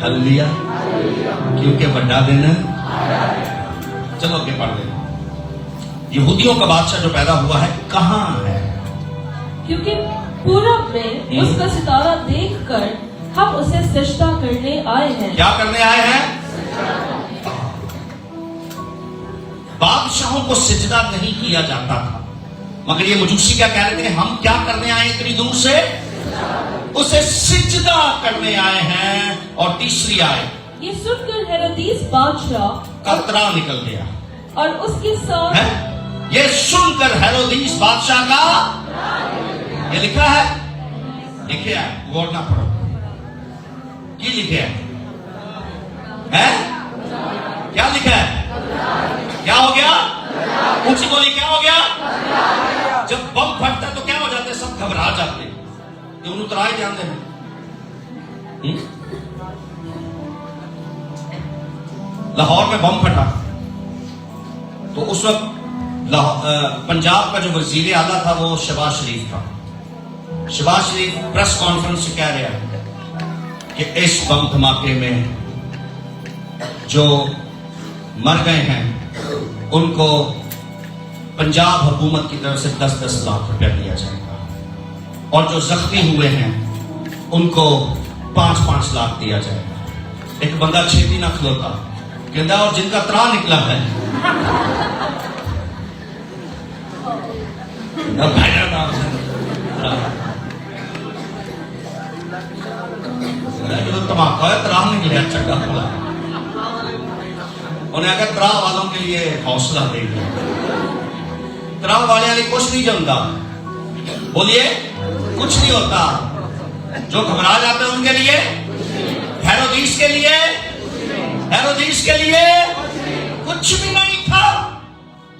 हालेलुया। क्योंकि बड़ा दिन। चलो आगे पढ़ लें। यहूदियों का बादशाह जो पैदा हुआ है कहां है?
क्योंकि पूरब में उसका सितारा देखकर हम उसे सजदा करने आए हैं।
क्या करने आए हैं? बादशाहों को सिजदा नहीं किया जाता था, मगर ये मजूसी क्या कह रहे थे? हम क्या करने आए इतनी दूर से? उसे सिजदा करने आए हैं। और तीसरी आए,
ये सुनकर हेरोदीस बादशाह
का त्राह निकल गया।
और उसके साथ
है? ये सुनकर हेरोदीस बादशाह का, ये लिखा है, लिखे है, गौर ना पढ़ो की लिखे है? क्या लिखा है? क्या हो गया? ऊंची बोली, क्या हो गया? जब बम फटता है तो क्या हो जाते हैं? सब घबरा जाते हैं। ये उतराए ध्यान देना। लाहौर में बम फटा तो उस वक्त पंजाब का जो वजीर आला था वो शहबाज शरीफ था। शहबाज शरीफ प्रेस कॉन्फ्रेंस से कह रहे हैं कि इस बम धमाके में जो मर गए हैं उनको पंजाब हुकूमत की तरफ से 10-10 लाख रुपया दिया जाएगा, और जो जख्मी हुए हैं उनको 5-5 लाख दिया जाएगा। एक बंदा छेती ना खलोता, कहता और जिनका त्राह निकला है तो धमाका है, त्राह निकले चक्का खुला। उन्हें अगर त्राह वालों के लिए हौसला दे दिया, त्राह वाले कुछ नहीं जमता, बोलिए कुछ नहीं होता। जो घबरा जाते हैं उनके लिए, हेरोदीस के लिए, हेरोदीस के लिए कुछ भी नहीं था।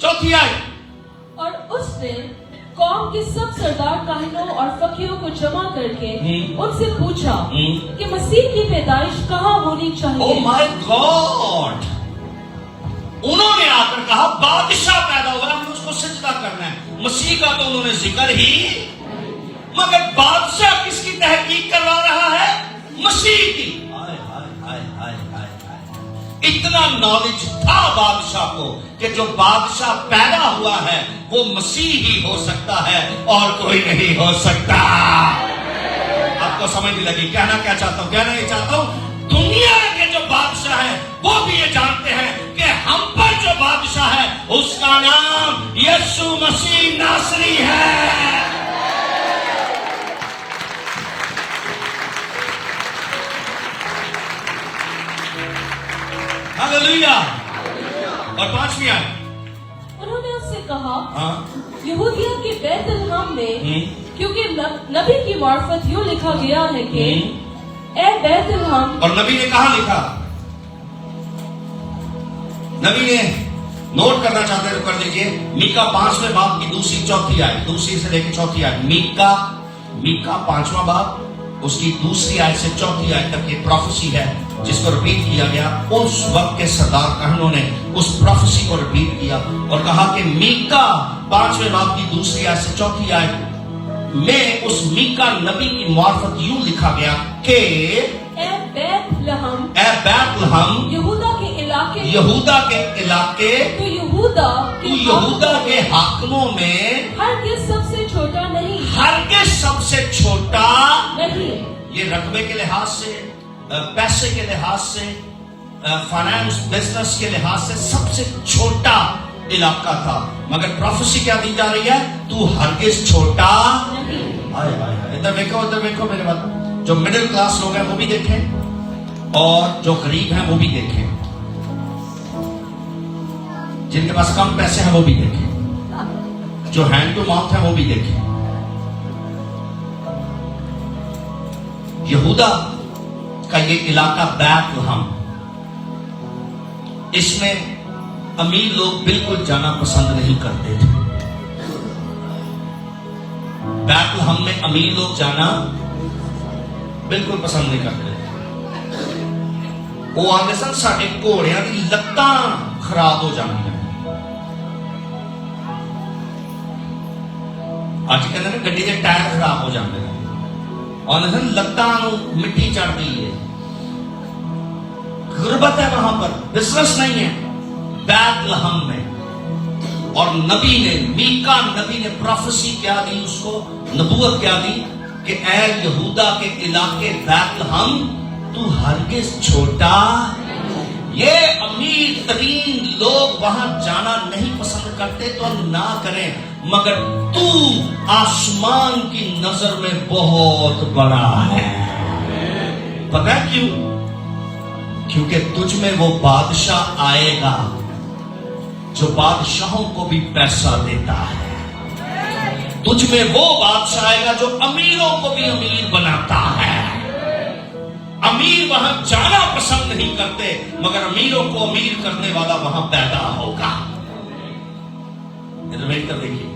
चौथी आई,
और उसने कौम के सब सरदार काहिनों और फकीरों को जमा करके उनसे पूछा कि मसीह की पैदाइश कहाँ होनी चाहिए।
Oh my God. उन्होंने आकर कहा बादशाह पैदा हुआ, हमें उसको सजदा करना है। मसीह का तो उन्होंने जिक्र ही, मगर बादशाह किसकी तहकीक करवा रहा है? मसीह की। हाय हाय हाय हाय हाय हाय। इतना नॉलेज था बादशाह को कि जो बादशाह पैदा हुआ है वो मसीह ही हो सकता है और कोई नहीं हो सकता। आपको समझ नहीं लगी? कहना क्या चाहता हूं? कहना ये चाहता हूं दुनिया के जो बादशाह है वो भी ये जानते हैं कि हम पर जो बादशाह है उसका नाम यीशु मसीह नासरी है। हालेलुया। और 5वीं आयत,
उन्होंने उससे कहा,
हाँ
यहूदिया के बैतलहम में, क्योंकि नबी की मार्फत यूं लिखा गया है कि ए बैतलहम।
और नबी ने कहा लिखा? नबी ने नोट करना चाहते हैं तो कर लीजिए। मीका 5वें बाब की दूसरी चौथी आयत, दूसरी से लेकर चौथी आयत। मीका 5वां बाब उसकी दूसरी आयत से चौथी आयत तक ये प्रोफेसी है जिसको रिपीट किया गया। उस वक्त के सरदार कहनों ने उस प्रोफेसी को रिपीट किया और कहा कि मीका 5वें बाब की दूसरी आयत से चौथी आयत में उस मीका नबी की मार्फत यूं लिखा गया कि
ए बैतलहम,
यहूदा के इलाके
तो यहूदा
के हाकिमों में
हरगिज़ सबसे छोटा नहीं,
हरगिज़ सबसे छोटा
नहीं।
ये रकबे के लिहाज से, पैसे के लिहाज से, फाइनेंस बिजनेस के लिहाज से सबसे छोटा इलाका था। मगर प्रोफेसी क्या दी जा रही है? तू हरगिज़ छोटा
नहीं।
इधर देखो मेरे बात। जो मिडिल क्लास लोग हैं वो भी देखें और जो गरीब हैं वो भी देखें, जिनके पास कम पैसे हैं वो भी देखें, जो हैंड टू माउथ है वो भी देखें। यहूदा का ये इलाका बैतलहम, इसमें अमीर लोग बिल्कुल जाना पसंद नहीं करते थे। बैतलहम में अमीर लोग जाना बिल्कुल पसंद नहीं करते। वो आगे सन साडे घोड़ियां दी लत्तां खराब हो जांदियां। अज कहते हैं गड्डी के टायर खराब हो जाते हैं और लत्तां मिट्टी चढ़ गई है। गुर्बत है वहां पर, बिजनेस नहीं है बैतलहम में। और नबी ने, मीका नबी ने प्रोफेसी क्या दी उसको, नबूवत क्या दी कि ऐ यहूदा के इलाके बैतलहम, तू हरगिज़ छोटा। ये अमीर तरीन लोग वहां जाना नहीं पसंद करते तो ना करें, मगर तू आसमान की नजर में बहुत बड़ा है। पता है क्यों? क्योंकि तुझ में वो बादशाह आएगा जो बादशाहों को भी पैसा देता है। तुझ में वो बादशाह आएगा जो अमीरों को भी अमीर बनाता है। अमीर वहां जाना पसंद नहीं करते, मगर अमीरों को अमीर करने वाला वहां पैदा होगा। इधर वेट कर देखिए,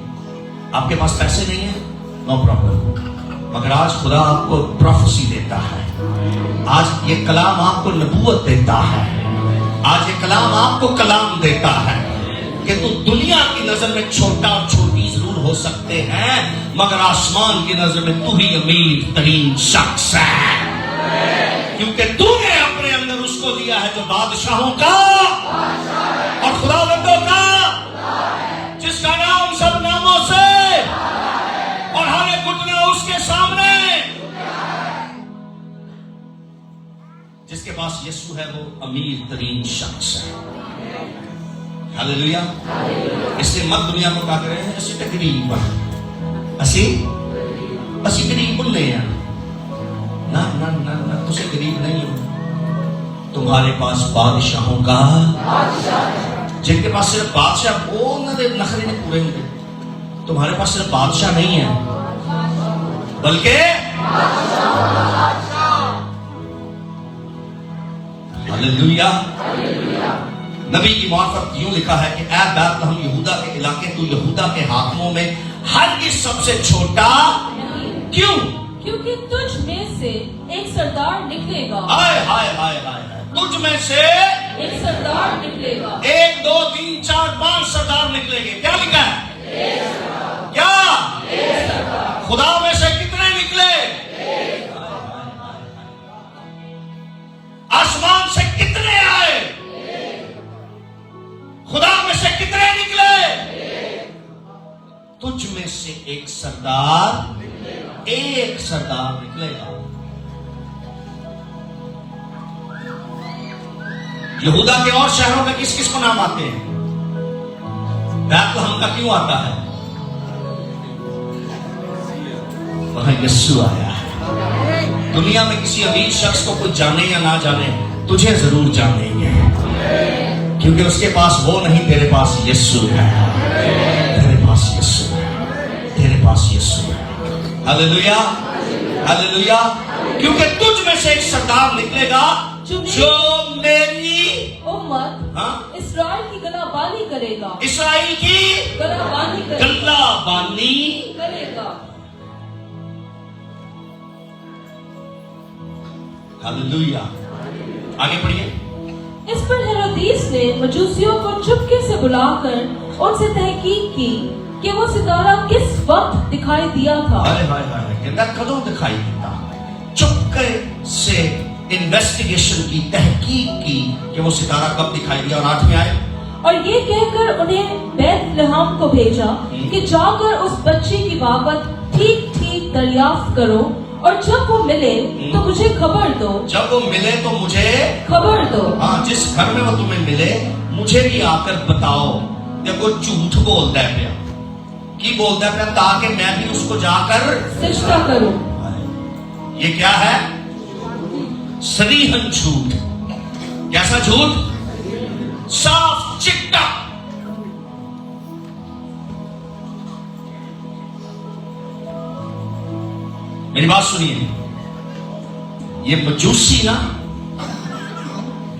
आपके पास पैसे नहीं है, नो प्रॉब्लम, मगर आज खुदा आपको प्रोफेसी देता है। आज ये कलाम आपको नबूवत देता है। आज ये कलाम आपको कलाम देता है कि तू दुनिया की नजर में छोटा और छोटी जरूर हो सकते हैं, मगर आसमान की नजर में तू ही अमीर तरीन शख्स है, क्योंकि तूने अपने अंदर उसको दिया है जो बादशाहों का और खुदावंदों का, जिसका नाम सब नामों से और हर एक घुटना उसके सामने। जिसके पास यीशु है वो अमीर तरीन शख्स है। हालेलुया। इसलिए मत दुनिया को क्या करे हैं, असी गरीब असी गरीब बोले हैं। ना ना ना ना, तुझे गरीब नहीं हो, तुम्हारे पास बादशाहों का, जिनके पास सिर्फ बादशाह वो उन्होंने नखरे नहीं पूरे होंगे। तुम्हारे पास सिर्फ बादशाह नहीं है बल्कि हालेलुया। नबी की मार्फत यूं लिखा है कि ऐ बैतलहम यहूदा के इलाके, तू यहूदा के हाकिमों में हरगिज़ सबसे छोटा। क्यों?
क्योंकि तुझ में से एक सरदार निकलेगा।
हाय हाय हाय हाय, तुझ में से
एक सरदार निकलेगा।
1 2 3 4 5 सरदार निकलेंगे। क्या लिखा है? क्या? खुदा में से कितने निकले? आसमान से कितने आए? खुदा में से कितने निकले? तुझ में से एक सरदार निकलेगा। यहूदा के और शहरों में किस किस को नाम आते हैं? बैतलहम का क्यों आता है? वहां यीशु आया है। दुनिया में किसी अमीर शख्स को कुछ जाने या ना जाने, तुझे जरूर जानेंगे, क्योंकि उसके पास वो नहीं, तेरे पास यीशु है। तेरे पास यीशु है। पास यीशु है। Hallelujah, hallelujah. क्योंकि तुझ में से एक सरदार निकलेगा जो मेरी
उम्मत इस्राएल की गलाबानी करेगा,
इस्राएल की
गलाबानी करेगा,
गलाबानी
करेगा।
हालेलुया। आगे पढ़िए।
इस पर हेरोदीस ने मजूसियों को चुपके से बुलाकर उनसे तहकीक की कि वो सितारा किस वक्त दिखाई दिया था।
हाय हाय हाय, कहता कदों दिखाई देता। चुपके से इन्वेस्टिगेशन की, तहकीक की कि वो सितारा कब दिखाई दिया। और 8 में आए,
और ये कहकर उन्हें बैतलहम को भेजा कि जाकर उस बच्चे की बाबत ठीक ठीक दरियाफ्त करो, और जब वो मिले तो मुझे खबर दो।
जब वो मिले तो मुझे
खबर दो।
हाँ, जिस घर में वो तुम्हें मिले मुझे भी आकर बताओ। देखो झूठ बोलता है प्या, की बोलता है प्या, ताकि मैं भी उसको जाकर
सजदा करूं।
ये क्या है? सरीहन झूठ। कैसा झूठ? साफ चिट्टा। मेरी बात सुनिए, ये मजूसी ना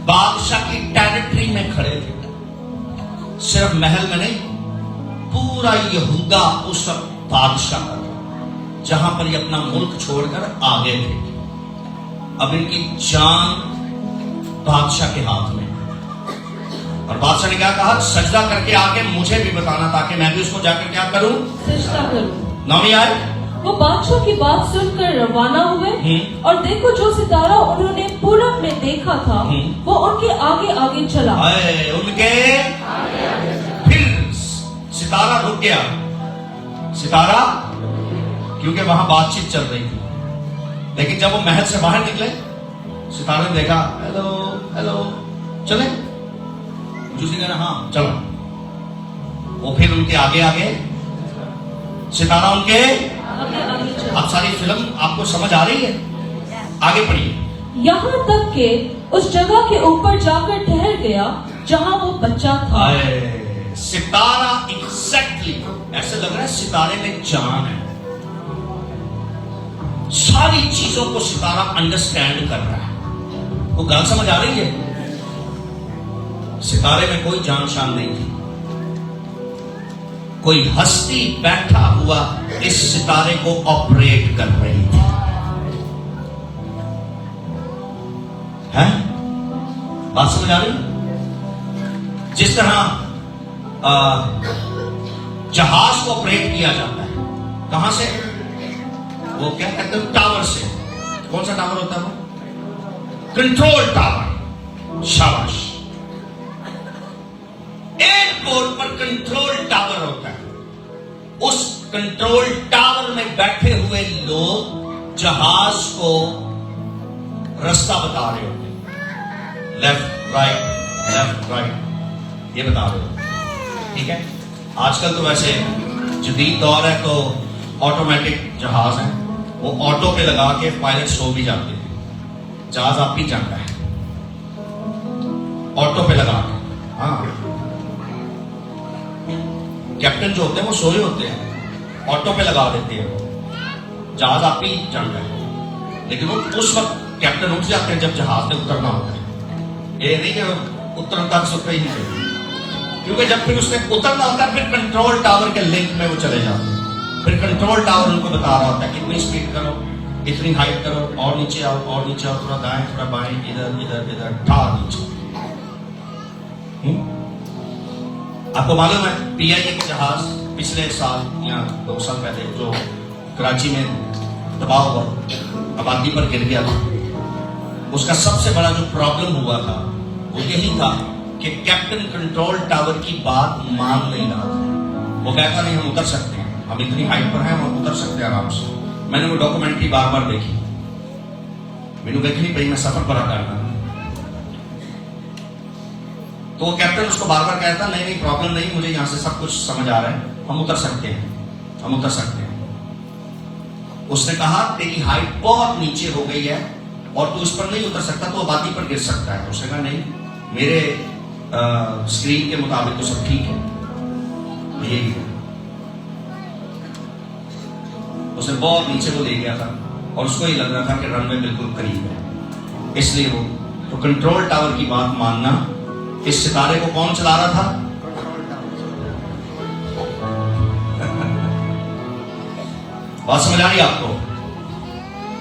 बादशाह की टेरिटरी में खड़े थे। सिर्फ महल में नहीं, पूरा यहूदा उस वक्त बादशाह का था, जहां पर ये अपना मुल्क छोड़कर आगे थे। अब इनकी जान बादशाह के हाथ में। और बादशाह ने क्या कहा? सजदा करके आके मुझे भी बताना, ताकि मैं भी उसको जाकर क्या करूं?
सजदा करूं।
नौमी आए,
वो बादशाह की बात सुनकर रवाना हुए, और देखो जो सितारा उन्होंने पूरब में देखा था वो उनके आगे आगे चला।
उनके फिर सितारा रुक गया। सितारा, क्योंकि वहां बातचीत चल रही थी। लेकिन जब वो महल से बाहर निकले, सितारे ने देखा, हेलो हेलो, चले? जूसी कह रहा, हाँ चलो। वो फिर उनके आगे आगे, सितारा उनके
आगे आगे चला।
अब सारी फिल्म आपको समझ आ रही है? आगे पढ़िए।
यहाँ तक के उस जगह के ऊपर जाकर ठहर गया जहाँ वो बच्चा था।
सितारा एग्जैक्टली ऐसे लग रहा है सितारे में जान है। सारी चीजों को सितारा अंडरस्टैंड कर रहा है। वो गलत समझ आ रही है? सितारे में कोई जान शान नहीं थी। कोई हस्ती बैठा हुआ इस सितारे को ऑपरेट कर रही थी। है? बात समझ आ रही? जिस तरह जहाज को ऑपरेट किया जाता है, कहां से? वो क्या कहते हैं? टावर से। कौन सा टावर होता है वो? Control tower. शाबाश। एयरपोर्ट पर कंट्रोल टावर होता है। उस कंट्रोल टावर में बैठे हुए लोग जहाज को रास्ता बता रहे होते हैं। लेफ्ट राइट ये बता रहे होते हैं। ठीक है? आजकल तो वैसे जदीद दौर है, तो ऑटोमेटिक जहाज है, वो ऑटो पे लगा के पायलट सो भी जाते हैं। जहाज आप भी जाता है ऑटो पे लगा के। हाँ, कैप्टन जो होते हैं वो सोए होते हैं, ऑटो पे लगा देते हैं। जहाज आप भी जाता है, लेकिन वो उस वक्त कैप्टन उठ जाते हैं जब जहाज ने उतरना होता है। ये नहीं कि उतरता सुतरा ही नहीं, क्योंकि जब फिर उसने उतरना होता है फिर कंट्रोल टावर के लिंक में वो चले जाते हैं। फिर कंट्रोल टावर उनको बता रहा होता है कितनी स्पीड करो, इतनी हाइट करो, और नीचे आओ, और नीचे आओ, थोड़ा दाएं थोड़ा बाएं, इधर इधर इधर, ठा नीचे। आपको मालूम है PIA का जहाज पिछले साल या 2 साल पहले जो कराची में दबाव हुआ, आबादी पर गिर गया था, उसका सबसे बड़ा जो प्रॉब्लम हुआ था वो यही था कि कैप्टन कंट्रोल टावर की बात मान नहीं रहा था। वो कहता नहीं हम उतर सकते हैं, हम इतनी हाइट पर हैं, हम उतर सकते हैं आराम से। मैंने वो डॉक्यूमेंट्री बार बार देखी, मैंने देखनी पड़ी, मैं सफर पर करना। तो वो कैप्टन उसको बार बार कहता नहीं नहीं प्रॉब्लम नहीं, मुझे यहां से सब कुछ समझ आ रहा है, हम उतर सकते हैं, हम उतर सकते हैं। उसने कहा तेरी हाइट बहुत नीचे हो गई है और तू इस पर नहीं उतर सकता, तो आबादी पर गिर सकता है। उसने कहा नहीं, मेरे स्क्रीन के मुताबिक तो सब ठीक है। यही उसे बहुत नीचे को ले गया था और उसको ही लग रहा था कि रनवे बिल्कुल करीब है, इसलिए वो तो कंट्रोल टावर की बात मानना। इस सितारे को कौन चला रहा था? बात समझ आ रही आपको?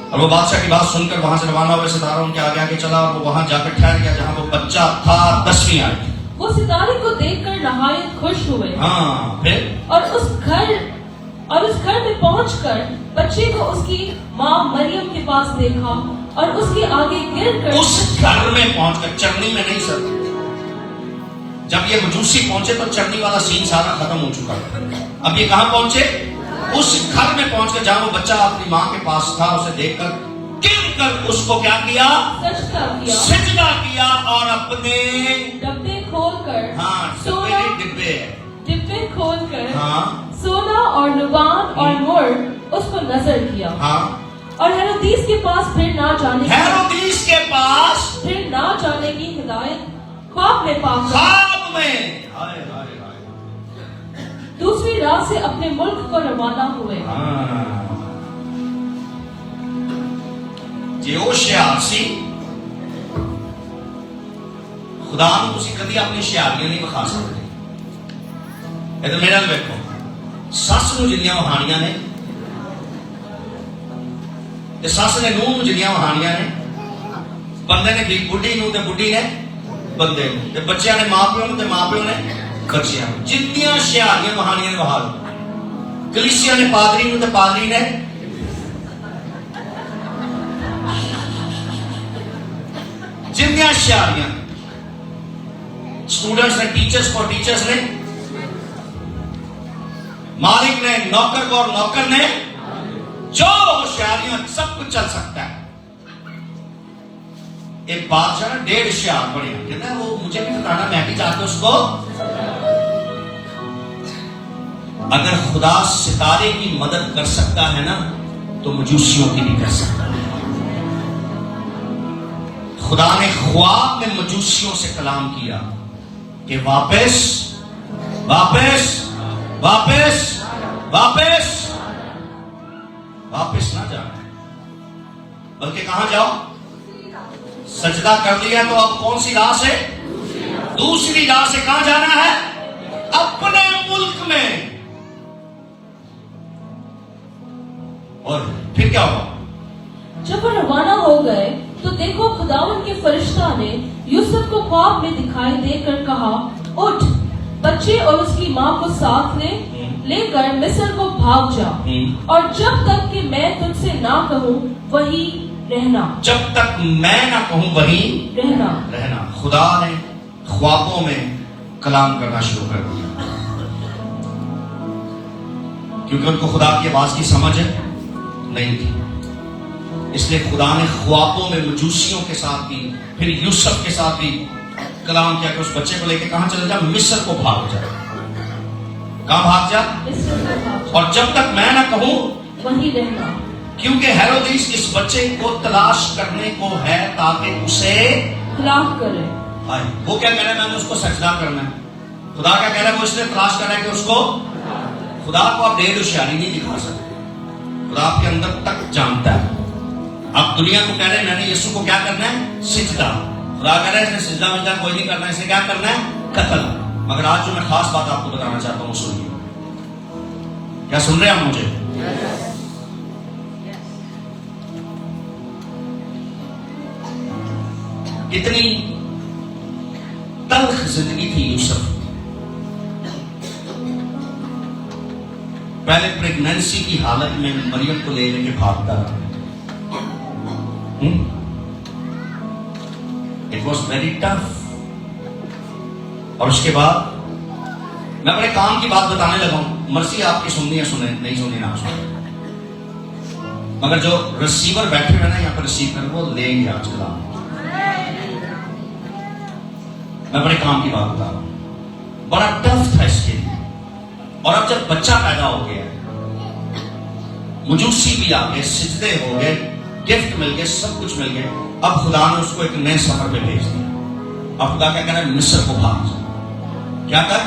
और वो बादशाह की बात सुनकर वहां से रवाना हुए, सितारा उनके आगे आगे चला और वो वहां जाकर ठहर गया जहां वो बच्चा था 10वीं आयत।
वो सितारे को देखकर नहायत खुश हुए
हाँ, फिर
और उस घर में पहुंचकर बच्चे को उसकी माँ मरियम के पास देखा और उसके आगे गिरकर
उस घर में पहुंचकर, चरनी में नहीं सर, जब ये मजूसी पहुंचे तो चरनी वाला सीन सारा खत्म हो चुका था। अब ये कहां पहुंचे? उस घर में पहुंचकर जहां वो बच्चा अपनी माँ के पास था, उसे देखकर गिरकर उसको क्या किया? सजदा किया और अपने
डब्बे खोलकर,
हाँ,
सोना डिब्बे खोलकर, हाँ, सोना और लुबान और मुर उसको नजर किया, हाँ, और हेरोदीस के पास फिर ना जाने की हिदायत ख्वाब में पाकर, हाय हाय हाय, दूसरी रात से अपने मुल्क को रवाना हुए।
जो होशियारी खुदा ਨੂੰ ਤੁਸੀਂ ਕਦੀ ਆਪਣੀ ਹੁਸ਼ਿਆਰੀਆਂ ਨਹੀਂ ਵਿਖਾ ਸਕਦੇ। ਇਹ ਤਾਂ ਮੇਰੇ ਨਾਲ ਵੇਖੋ, ਸੱਸ ਨੂੰ ਜਿੰਨੀਆਂ ਵਹਾਣੀਆਂ ਨੇ ਤੇ ਸੱਸ ਨੇ ਨੂੰਹ ਨੂੰ ਜਿੰਨੀਆਂ ਵਹਾਣੀਆਂ ਨੇ, ਬੰਦੇ ਨੇ ਬੁੱਢੀ ਨੂੰ ਤੇ ਬੁੱਢੀ ਨੇ ਬੰਦੇ ਨੂੰ, ਤੇ ਬੱਚਿਆਂ ਨੇ ਮਾਪਿਓ ਨੂੰ ਤੇ ਮਾਪਿਓ ਨੇ ਬੱਚਿਆਂ ਨੂੰ, ਜਿੰਨੀਆਂ ਹੁਸ਼ਿਆਰੀਆਂ ਵਹਾਣੀਆਂ ਨੇ ਵਹਾ ਲਓ। ਕਲੀਸਿਆ ਨੇ ਪਾਦਰੀ ਨੂੰ ਤੇ ਪਾਦਰੀ ਨੇ जिन्नियां होशियारियां, स्टूडेंट्स ने टीचर्स को, टीचर्स ने मालिक ने नौकर को और नौकर ने, जो होशियारियां, सब कुछ चल सकता है। एक बादशाह 1.5 होशियार बने, कहता है वो मुझे भी बताना, मैं भी चाहता उसको। अगर खुदा सितारे की मदद कर सकता है ना, तो मजूसियों की भी कर सकता है। खुदा ने ख्वाब में मजूसियों से कलाम किया कि वापस वापस वापस वापस वापस ना जाना, बल्कि कहां जाओ? सजदा कर लिया तो अब कौन सी राह से? दूसरी राह से कहां जाना है? अपने मुल्क में। और फिर क्या हुआ?
जब वो रवाना हो गए तो देखो खुदावन के फरिश्ता ने यूसुफ को ख्वाब में दिखाई देकर कहा, उठ, बच्चे और उसकी माँ को साथ लेकर मिस्र को भाग जा, और जब तक कि मैं तुझसे ना कहूँ वही रहना। जब तक
मैं ना कहूँ वही
रहना।
खुदा ने ख्वाबों में कलाम करना शुरू कर दिया, क्योंकि उनको खुदा की आवाज की समझ नहीं थी। इसलिए खुदा ने ख्वाबों में मजूसियों के साथ भी, फिर यूसुफ के साथ भी कलाम किया कि उस बच्चे को लेकर कहां चले जा? मिस्र को भाग जा। कहां भाग जा? और जब तक मैं ना कहूं
वहीं रहना,
क्योंकि हेरोदिस इस बच्चे को तलाश करने को है ताकि उसे
हलाक करे।
वो क्या कह रहा है? मैंने उसको सजदा करना है। खुदा क्या कह रहा है? वो इसलिए तलाश कर रहा है कि उसको, खुदा को आप 1.5 होशियारी नहीं दिखा सकते, खुदा आपके अंदर तक जानता है। अब दुनिया को कह रहे हैं मैंने यीशु को क्या करना है? सिजदा। खुदा कह रहा है इसने सिजदा विजदा कोई नहीं करना है, इसे क्या करना है? कत्ल। मगर आज जो मैं खास बात आपको बताना चाहता हूं, सुनिए। क्या सुन रहे हैं आप मुझे? कितनी तल्ख जिंदगी थी यूसुफ। पहले प्रेगनेंसी की हालत में मरियम को ले लेके भागता रहा। It was very tough. और उसके बाद मैं अपने काम की बात बताने लगा हूं। मर्जी आपकी सुननी है सुने, नहीं सुननी ना सुने, मगर जो रिसीवर बैठे हुए ना यहाँ पर रिसीव कर, वो लेंगे आजकल। मैं अपने काम की बात बता रहा हूं, बड़ा टफ था इसके लिए। और अब जब बच्चा पैदा हो गया, मुजूसी भी आ गए, सिजदे हो गए, गिफ्ट मिल गए, सब कुछ मिल गए, अब खुदा ने उसको एक नए सफर पे भेज दिया। अब खुदा क्या कह रहा है? मिस्र को भाग जा। क्या कर?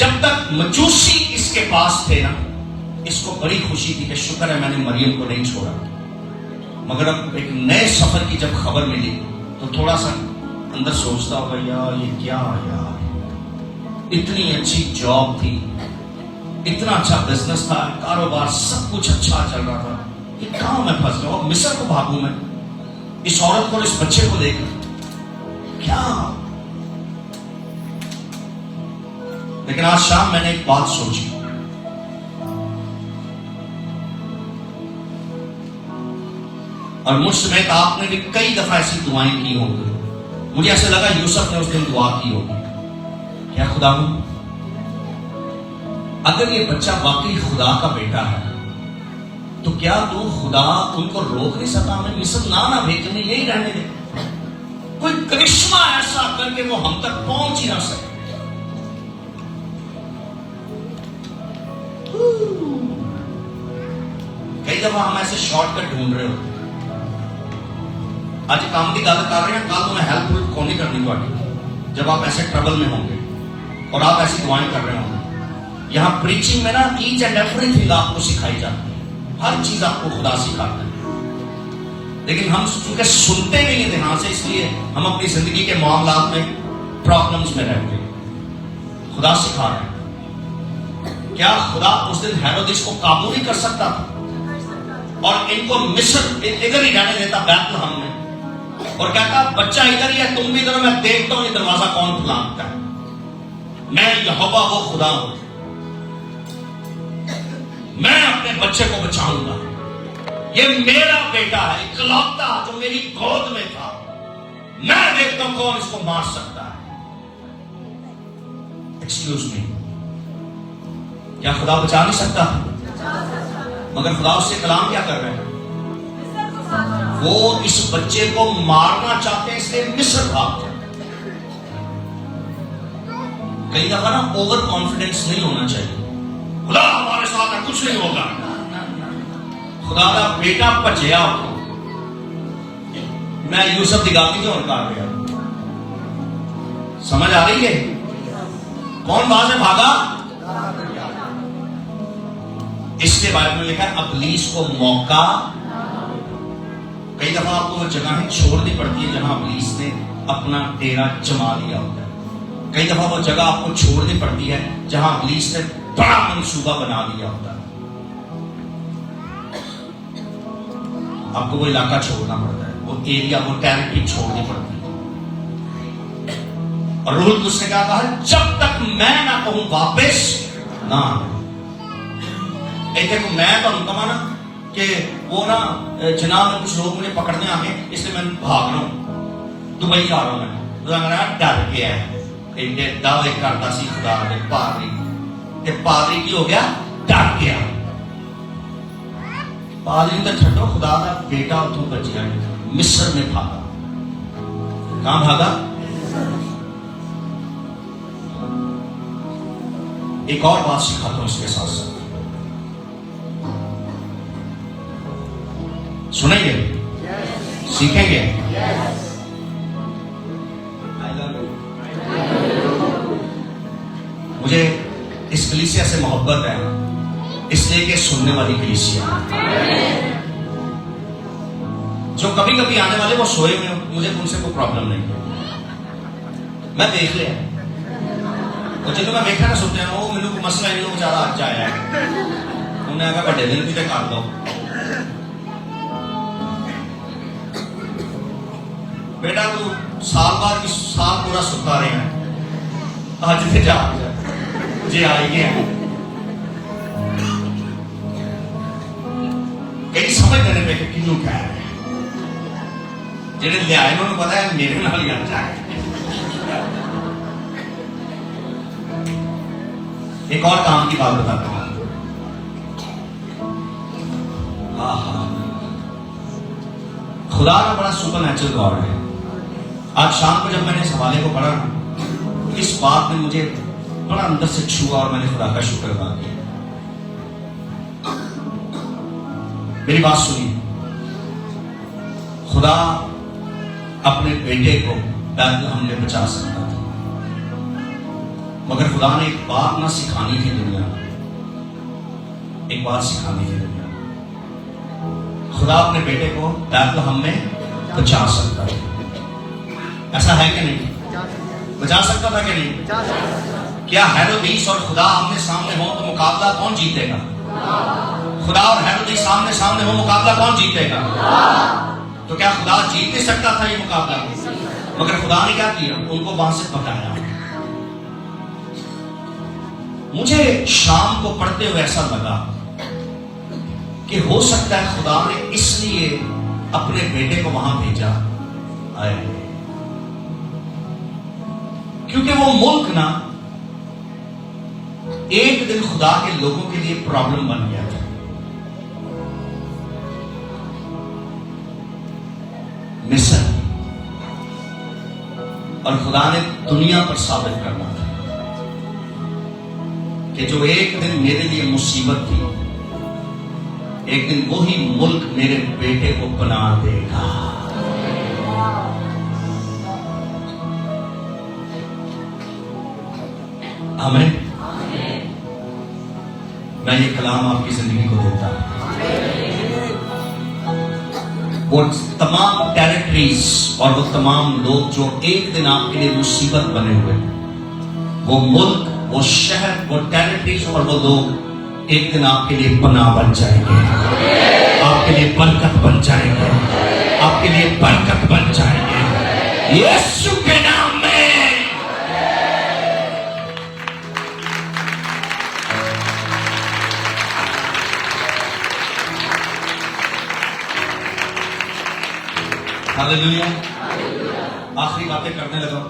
जब तक मजूसी इसके पास थे ना, इसको बड़ी खुशी थी कि शुक्र है मैंने मरियम को नहीं छोड़ा। मगर अब एक नए सफर की जब खबर मिली तो थोड़ा सा अंदर सोचता होगा, यार ये क्या यार, इतनी अच्छी जॉब थी, इतना अच्छा बिजनेस था, कारोबार सब कुछ अच्छा चल रहा था, ये कहां मैं फंस गया, मिस्र को भागू मैं इस औरत को और इस बच्चे को लेकर क्या। लेकिन आज शाम मैंने एक बात सोची, और मुझ समेत आपने भी कई दफा ऐसी दुआएं की होंगी। मुझे ऐसे लगा यूसुफ ने उस दिन दुआ की होगी, क्या खुदा, अगर ये बच्चा वाकई खुदा का बेटा है तो क्या तू खुदा उनको रोक नहीं सकता, हमें मिस्र ना भेजने, यही रहने दे, कोई करिश्मा ऐसा करके वो हम तक पहुंच ही ना सके। कई दफा हम ऐसे शॉर्टकट ढूंढ रहे होते, आज काम की गल कर रहे हैं, कल तो मैं हेल्प कौन नहीं करनी थोड़ी, जब आप ऐसे ट्रबल में होंगे और आप ऐसी दुआएं कर रहे होंगे। यहां प्रीचिंग में ना ईच एंड एवरीथिंग आपको सिखाई जाती है, हर चीज आपको खुदा सिखाता है। लेकिन हम चूंकि सुनते नहीं है ध्यान से, इसलिए हम अपनी जिंदगी के मामलात में प्रॉब्लम्स में रहते हैं। खुदा सिखा रहे हैं, क्या खुदा उस दिन हेरोदेस को काबू नहीं कर सकता था और इनको मिस्र इधर ही रहने देता बैतलहम में, और कहता बच्चा इधर ही है, तुम भी इधर, मैं देखता हूं ये दरवाजा कौन खुलाता है, मैं यहोवा वो खुदा हूं, मैं अपने बच्चे को बचाऊंगा, ये मेरा बेटा है इकलौता जो मेरी गोद में था, मैं देखता हूं कौन इसको मार सकता है। एक्सक्यूज मी, क्या खुदा बचा नहीं सकता? मगर खुदा उससे कलाम क्या कर रहे हैं, वो इस बच्चे को मारना चाहते हैं, इसलिए मिस्र भागते हैं। कई दफा ना ओवर कॉन्फिडेंस नहीं होना चाहिए, खुदा हमारे साथ है कुछ नहीं होगा, खुदा का बेटा भजया, मैं यूसुफ की गल नहीं कर रहा, समझ आ रही है? कौन वहां से भागा? इसके बारे में लिखा है अबलीस को मौका। कई दफा आपको वो जगहें छोड़नी पड़ती है जहां अबलीस ने अपना डेरा जमा लिया होता है। कई दफा वो जगह आपको छोड़नी पड़ती है जहां अबलीस ने बड़ा मंसूबा बना लिया होता है, आपको वो इलाका छोड़ना पड़ता है, वो एरिया, वो टेरिटरी छोड़नी पड़ती है। और रूह कुछ ने क्या कहा, जब तक मैं ना कहूं वापस ना, एक मैं तो कहा ना कि वो ना जनाब में कुछ लोग मुझे पकड़ने आ गए, इसलिए मैं भाग रहा हूं, दुबई जा रहा हूं मैं, तो डर गया है, दावे करता सी खुदा दे पादरी की हो गया, डर गया। पादरी तो छो, खुदा का बेटा उतों बच गया, मिस्र में भागा। कहां भागा? एक और बात सिखाता हूं इसके साथ साथ, सुनेंगे? सीखेंगे? मुझे इस कलीसिया से मोहब्बत है, इसलिए कि सुनने वाली कलीसिया, जो कभी कभी आने वाले वो सोए में, मुझे उनसे कोई प्रॉब्लम नहीं है, मैं देख लिया, और जिन्होंने मैं देखा ना सुनते हैं वो मैंने कोई मसला नहीं, बेचारा आज आया है, उन्हें आगा बड़े दिन भी कर दो, बेटा तू साल बाद साल पूरा सुता रहे हैं, आज से जा जे आई गया। कई समझ देने पे किन्नू कह रहे हैं, जेडे लिया उन्होंने पता है मेरे नाल ही अच्छा है। एक और काम की बात बताता हूं, खुदा का बड़ा सुपर नेचुरल गॉड है। आज शाम को जब मैंने इस हवाले को पढ़ा, इस बात ने मुझे बड़ा अंदर से छुआ और मैंने खुदा का शुक्र अदा किया। मेरी बात सुनिए, खुदा अपने बेटे को बैतलहम में बचा सकता था, मगर खुदा ने एक बात ना सिखानी थी दुनिया में, एक बात सिखानी थी दुनिया में। खुदा अपने बेटे को बैतलहम में बचा सकता है, ऐसा है कि नहीं? बचा सकता था कि नहीं? क्या हेरोदीस और खुदा आमने सामने हो तो मुकाबला कौन जीतेगा? खुदा और हेरोदीस सामने सामने हो, मुकाबला कौन जीतेगा? तो क्या खुदा जीत नहीं सकता था ये मुकाबला? मगर खुदा ने क्या किया? उनको वहां से भगाया। मुझे शाम को पढ़ते हुए ऐसा लगा कि हो सकता है खुदा ने इसलिए अपने बेटे को वहां भेजा, आए, क्योंकि वो मुल्क ना एक दिन खुदा के लोगों के लिए प्रॉब्लम बन गया था। मिस्र, और खुदा ने दुनिया पर साबित करना था कि जो एक दिन मेरे लिए मुसीबत थी, एक दिन वही मुल्क मेरे बेटे को बना देगा। आमीन। मैं ये कलाम आपकी जिंदगी को देता हूं। वो तमाम टेरिटरीज और वो तमाम लोग जो एक दिन आपके लिए मुसीबत बने हुए, वो मुल्क, वो शहर, वो टेरिटरीज और वो लोग एक दिन आपके लिए पनाह बन जाएंगे, आपके लिए बरकत बन जाएंगे, आपके लिए बरकत बन जाएंगे, यीशु के नाम में। हालेलुया। आखिरी बातें करने लगा।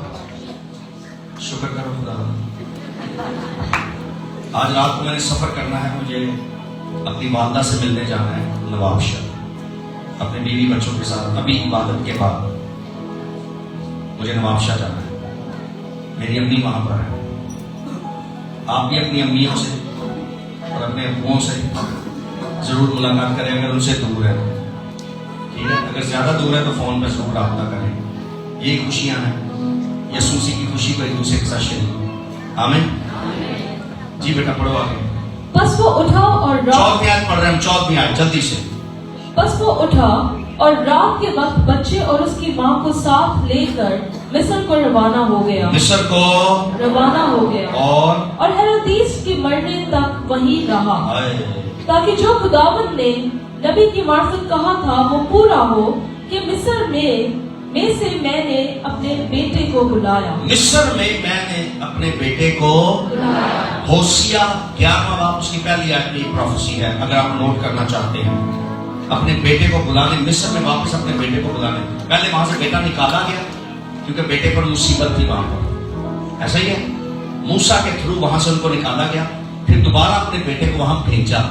शुक्र करो खुदा। आज रात को मैंने सफर करना है, मुझे अपनी वालदा से मिलने जाना है नवाबशाह, अपने बीवी बच्चों के साथ। अभी इबादत के बाद मुझे नवाबशाह जाना है। मेरी अम्मी वहां पर है। आप भी अपनी अम्मियों से और अपने अब्बुओं से जरूर मुलाकात करें, अगर उनसे दूर है। ठीक है, अगर ज्यादा दूर है तो फोन पर जरूर रब्ता करें। ये खुशियां हैं, यीशु मसीह की खुशी को एक दूसरे के साथ शेयर। आमीन। जी बेटा पढ़ो आगे।
बस वो उठा और रात,
14वीं आयत पढ़ रहे हैं हम, 14वीं आयत जल्दी से।
बस वो उठा और रात के वक्त बच्चे और उसकी माँ को साथ लेकर मिस्र को रवाना हो गया।
मिस्र को
रवाना हो गया
और
हेरोदीस के मरने तक वहीं रहा,
आए।
ताकि जो खुदावंद ने नबी की मार्फत कहा था वो पूरा हो कि मिस्र में से मैंने अपने बेटे को बुलाया।
मिस्र में मैंने अपने बेटे को होशिया 11वां बाब उसकी पहली आयत में प्रोफेसी है, अगर आप नोट करना चाहते हैं। अपने बेटे को बुलाने, मिस्र में वापस अपने बेटे को बुलाने। पहले वहां से बेटा निकाला गया क्योंकि बेटे पर मुसीबत थी वहां पर, ऐसा ही है। मूसा के थ्रू वहां से उनको निकाला गया, फिर दोबारा अपने बेटे को वहां भेजा।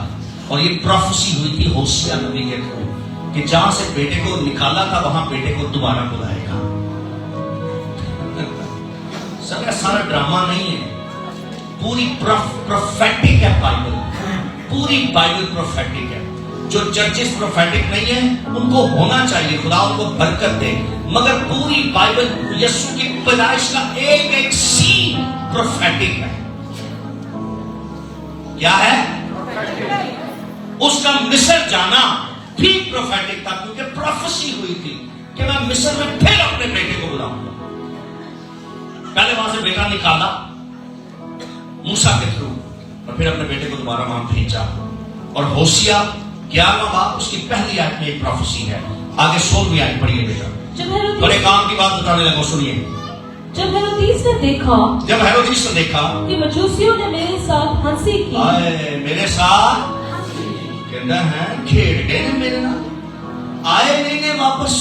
और ये प्रोफेसी हुई थी होशिया नबी के थ्रू कि जहां से बेटे को निकाला था वहां बेटे को दोबारा बुलाएगा। सब सारा ड्रामा नहीं है, पूरी प्रोफेटिक है बाइबल, पूरी बाइबल प्रोफेटिक है। जो चर्चेस प्रोफेटिक नहीं है उनको होना चाहिए, खुदा उनको बरकत दे, मगर पूरी बाइबल यीशु की पैदाइश का एक एक सीन प्रोफेटिक है। क्या है? उसका मिस्र जाना भी प्रोफेटिक था, क्योंकि प्रोफेसी हुई थी कि मैं मिस्र में फिर अपने बेटे को बुलाऊंगा। पहले वहां से बेटा निकाला मूसा के थ्रू और फिर अपने बेटे को दोबारा वहां भेजा। और होशिया 11वां बाब उसकी पहली आयत में एक प्रोफेसी है। आगे 16वीं आयत पढ़िए बेटा। बड़े काम की बात बताने लगा, सुनिए।
जब हेरोदीस ने देखा कि मजूसियों ने मेरे साथ हंसी की,
मेरे साथ कहना है खेड़ गए ने मेरे नाल, आए नहीं ने वापस।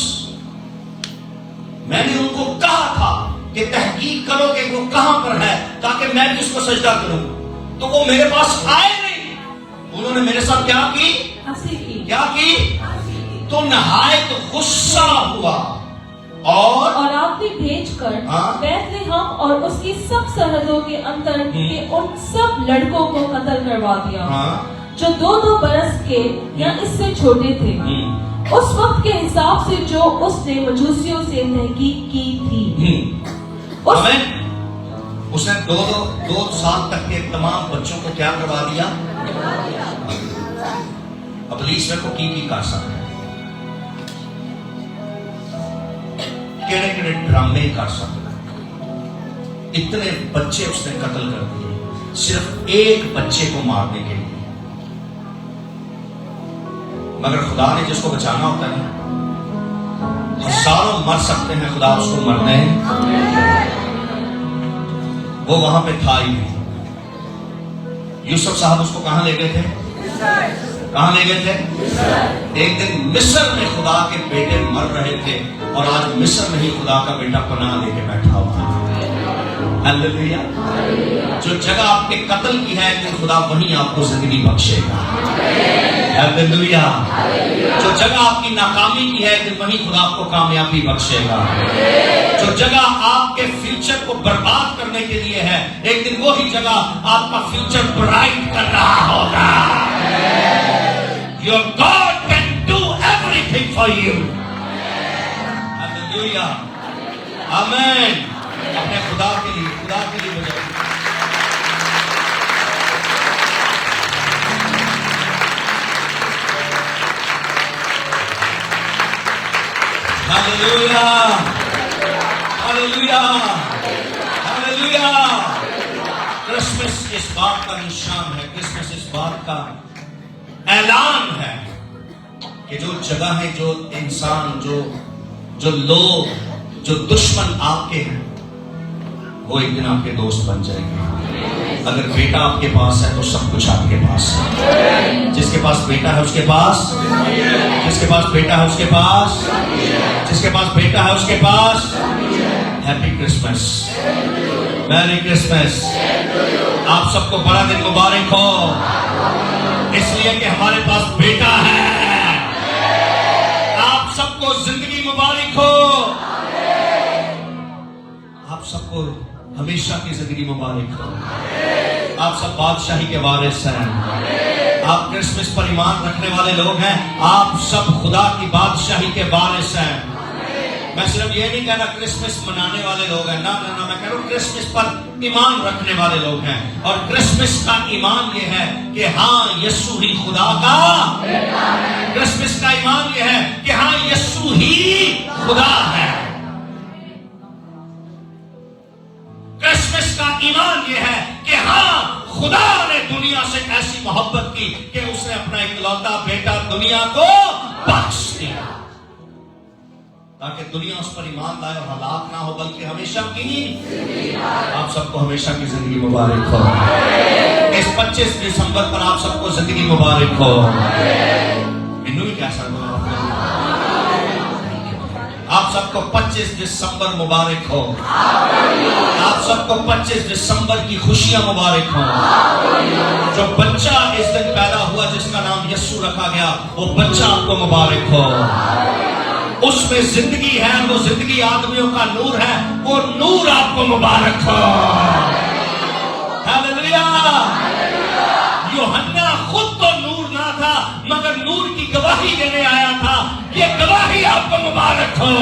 मैंने उनको कहा था कि तहकीक करो कि वो कहां पर है ताकि मैं भी उसको सजदा करूं, तो वो मेरे पास आए नहीं। उन्होंने मेरे साथ क्या की?
हंसी की।
क्या की? तो नहायत गुस्सा हुआ और
आदमी भेजकर बैतलहम और उसकी सब सरहदों के अंतर के उन सब लड़कों को कत्ल करवा दिया जो 2-2 बरस के या इससे छोटे थे, उस वक्त के हिसाब से जो उसने मजूसियों से तहकीक की थी।
उसने दो साल तक के तमाम बच्चों को क्या करवा दिया? अब पुलिस में को की कर सकते हैं, केड़े केड़े ड्रामे कर सकते हैं। इतने बच्चे उसने कत्ल कर दिए सिर्फ एक बच्चे को मारने के लिए। मगर खुदा ने जिसको बचाना होता है, हजारों मर सकते हैं, खुदा उसको मरने वो वहां पे था ही नहीं। यूसुफ साहब उसको कहां ले गए थे? कहां ले गए थे? एक दिन मिस्र में खुदा के बेटे मर रहे थे और आज मिस्र में ही खुदा का बेटा पनाह लेके बैठा हुआ है। हालेलुया। जो जगह आपके कत्ल की है, एक दिन खुदा वहीं आपको जिंदगी बख्शेगा। हालेलुया। जो जगह आपकी नाकामी की है, एक दिन वहीं खुदा आपको कामयाबी बख्शेगा। जो जगह आपके फ्यूचर को बर्बाद करने के लिए है, एक दिन वही जगह आपका फ्यूचर ब्राइट कर रहा होगा। Your God can do everything for you. Hallelujah. Amen. अपने खुदा के लिए बजाओ। Hallelujah. Hallelujah. Hallelujah. क्रिसमस इस बात का निशान है, क्रिसमस इस बात का ऐलान है कि जो जगह है, जो इंसान, जो लोग, जो दुश्मन आपके हैं, वो एक दिन आपके दोस्त बन जाएंगे। अगर बेटा आपके पास है तो सब कुछ आपके पास है। जिसके पास बेटा है उसके पास, जिसके पास बेटा है उसके पास, जिसके पास बेटा है उसके पास। Happy Christmas, merry Christmas. आप सबको बड़ा दिन मुबारक हो, इसलिए कि हमारे पास बेटा है। आप सबको जिंदगी मुबारक हो, आप सबको हमेशा की जिंदगी मुबारक हो। आप सब बादशाही के वारिस हैं। आप क्रिसमस पर ईमान रखने वाले लोग हैं। आप सब खुदा की बादशाही के वारिस हैं। मैं सिर्फ ये नहीं कह रहा क्रिसमस मनाने वाले लोग हैं, ना ना ना, मैं कह रहा हूँ क्रिसमस पर ईमान रखने वाले लोग हैं। और क्रिसमस का ईमान ये है कि हाँ यीशु ही खुदा का क्रिसमस का ईमान ये है कि हाँ यीशु ही खुदा है। क्रिसमस का ईमान ये है कि हाँ खुदा ने दुनिया से ऐसी मोहब्बत की कि उसने अपना इकलौता बेटा दुनिया को बख्श दिया, ताकि दुनिया उस पर ईमान लाए और हलाक ना हो, बल्कि हमेशा की। आप सबको हमेशा की जिंदगी मुबारक हो। इस 25 दिसंबर पर आप सबको जिंदगी मुबारक हो। इन्हों भी क्या सर, आप सबको 25 दिसंबर मुबारक हो। आप सबको 25 दिसंबर की खुशियां मुबारक हो। जो बच्चा इस दिन पैदा हुआ जिसका नाम यीशु रखा गया, वो बच्चा आपको मुबारक हो। उसमें जिंदगी है, वो जिंदगी आदमियों का नूर है, वो नूर आपको मुबारक हो। हालेलुया। यूहन्ना खुद तो नूर ना था, मगर नूर की गवाही देने आया था। ये गवाही आपको मुबारक हो।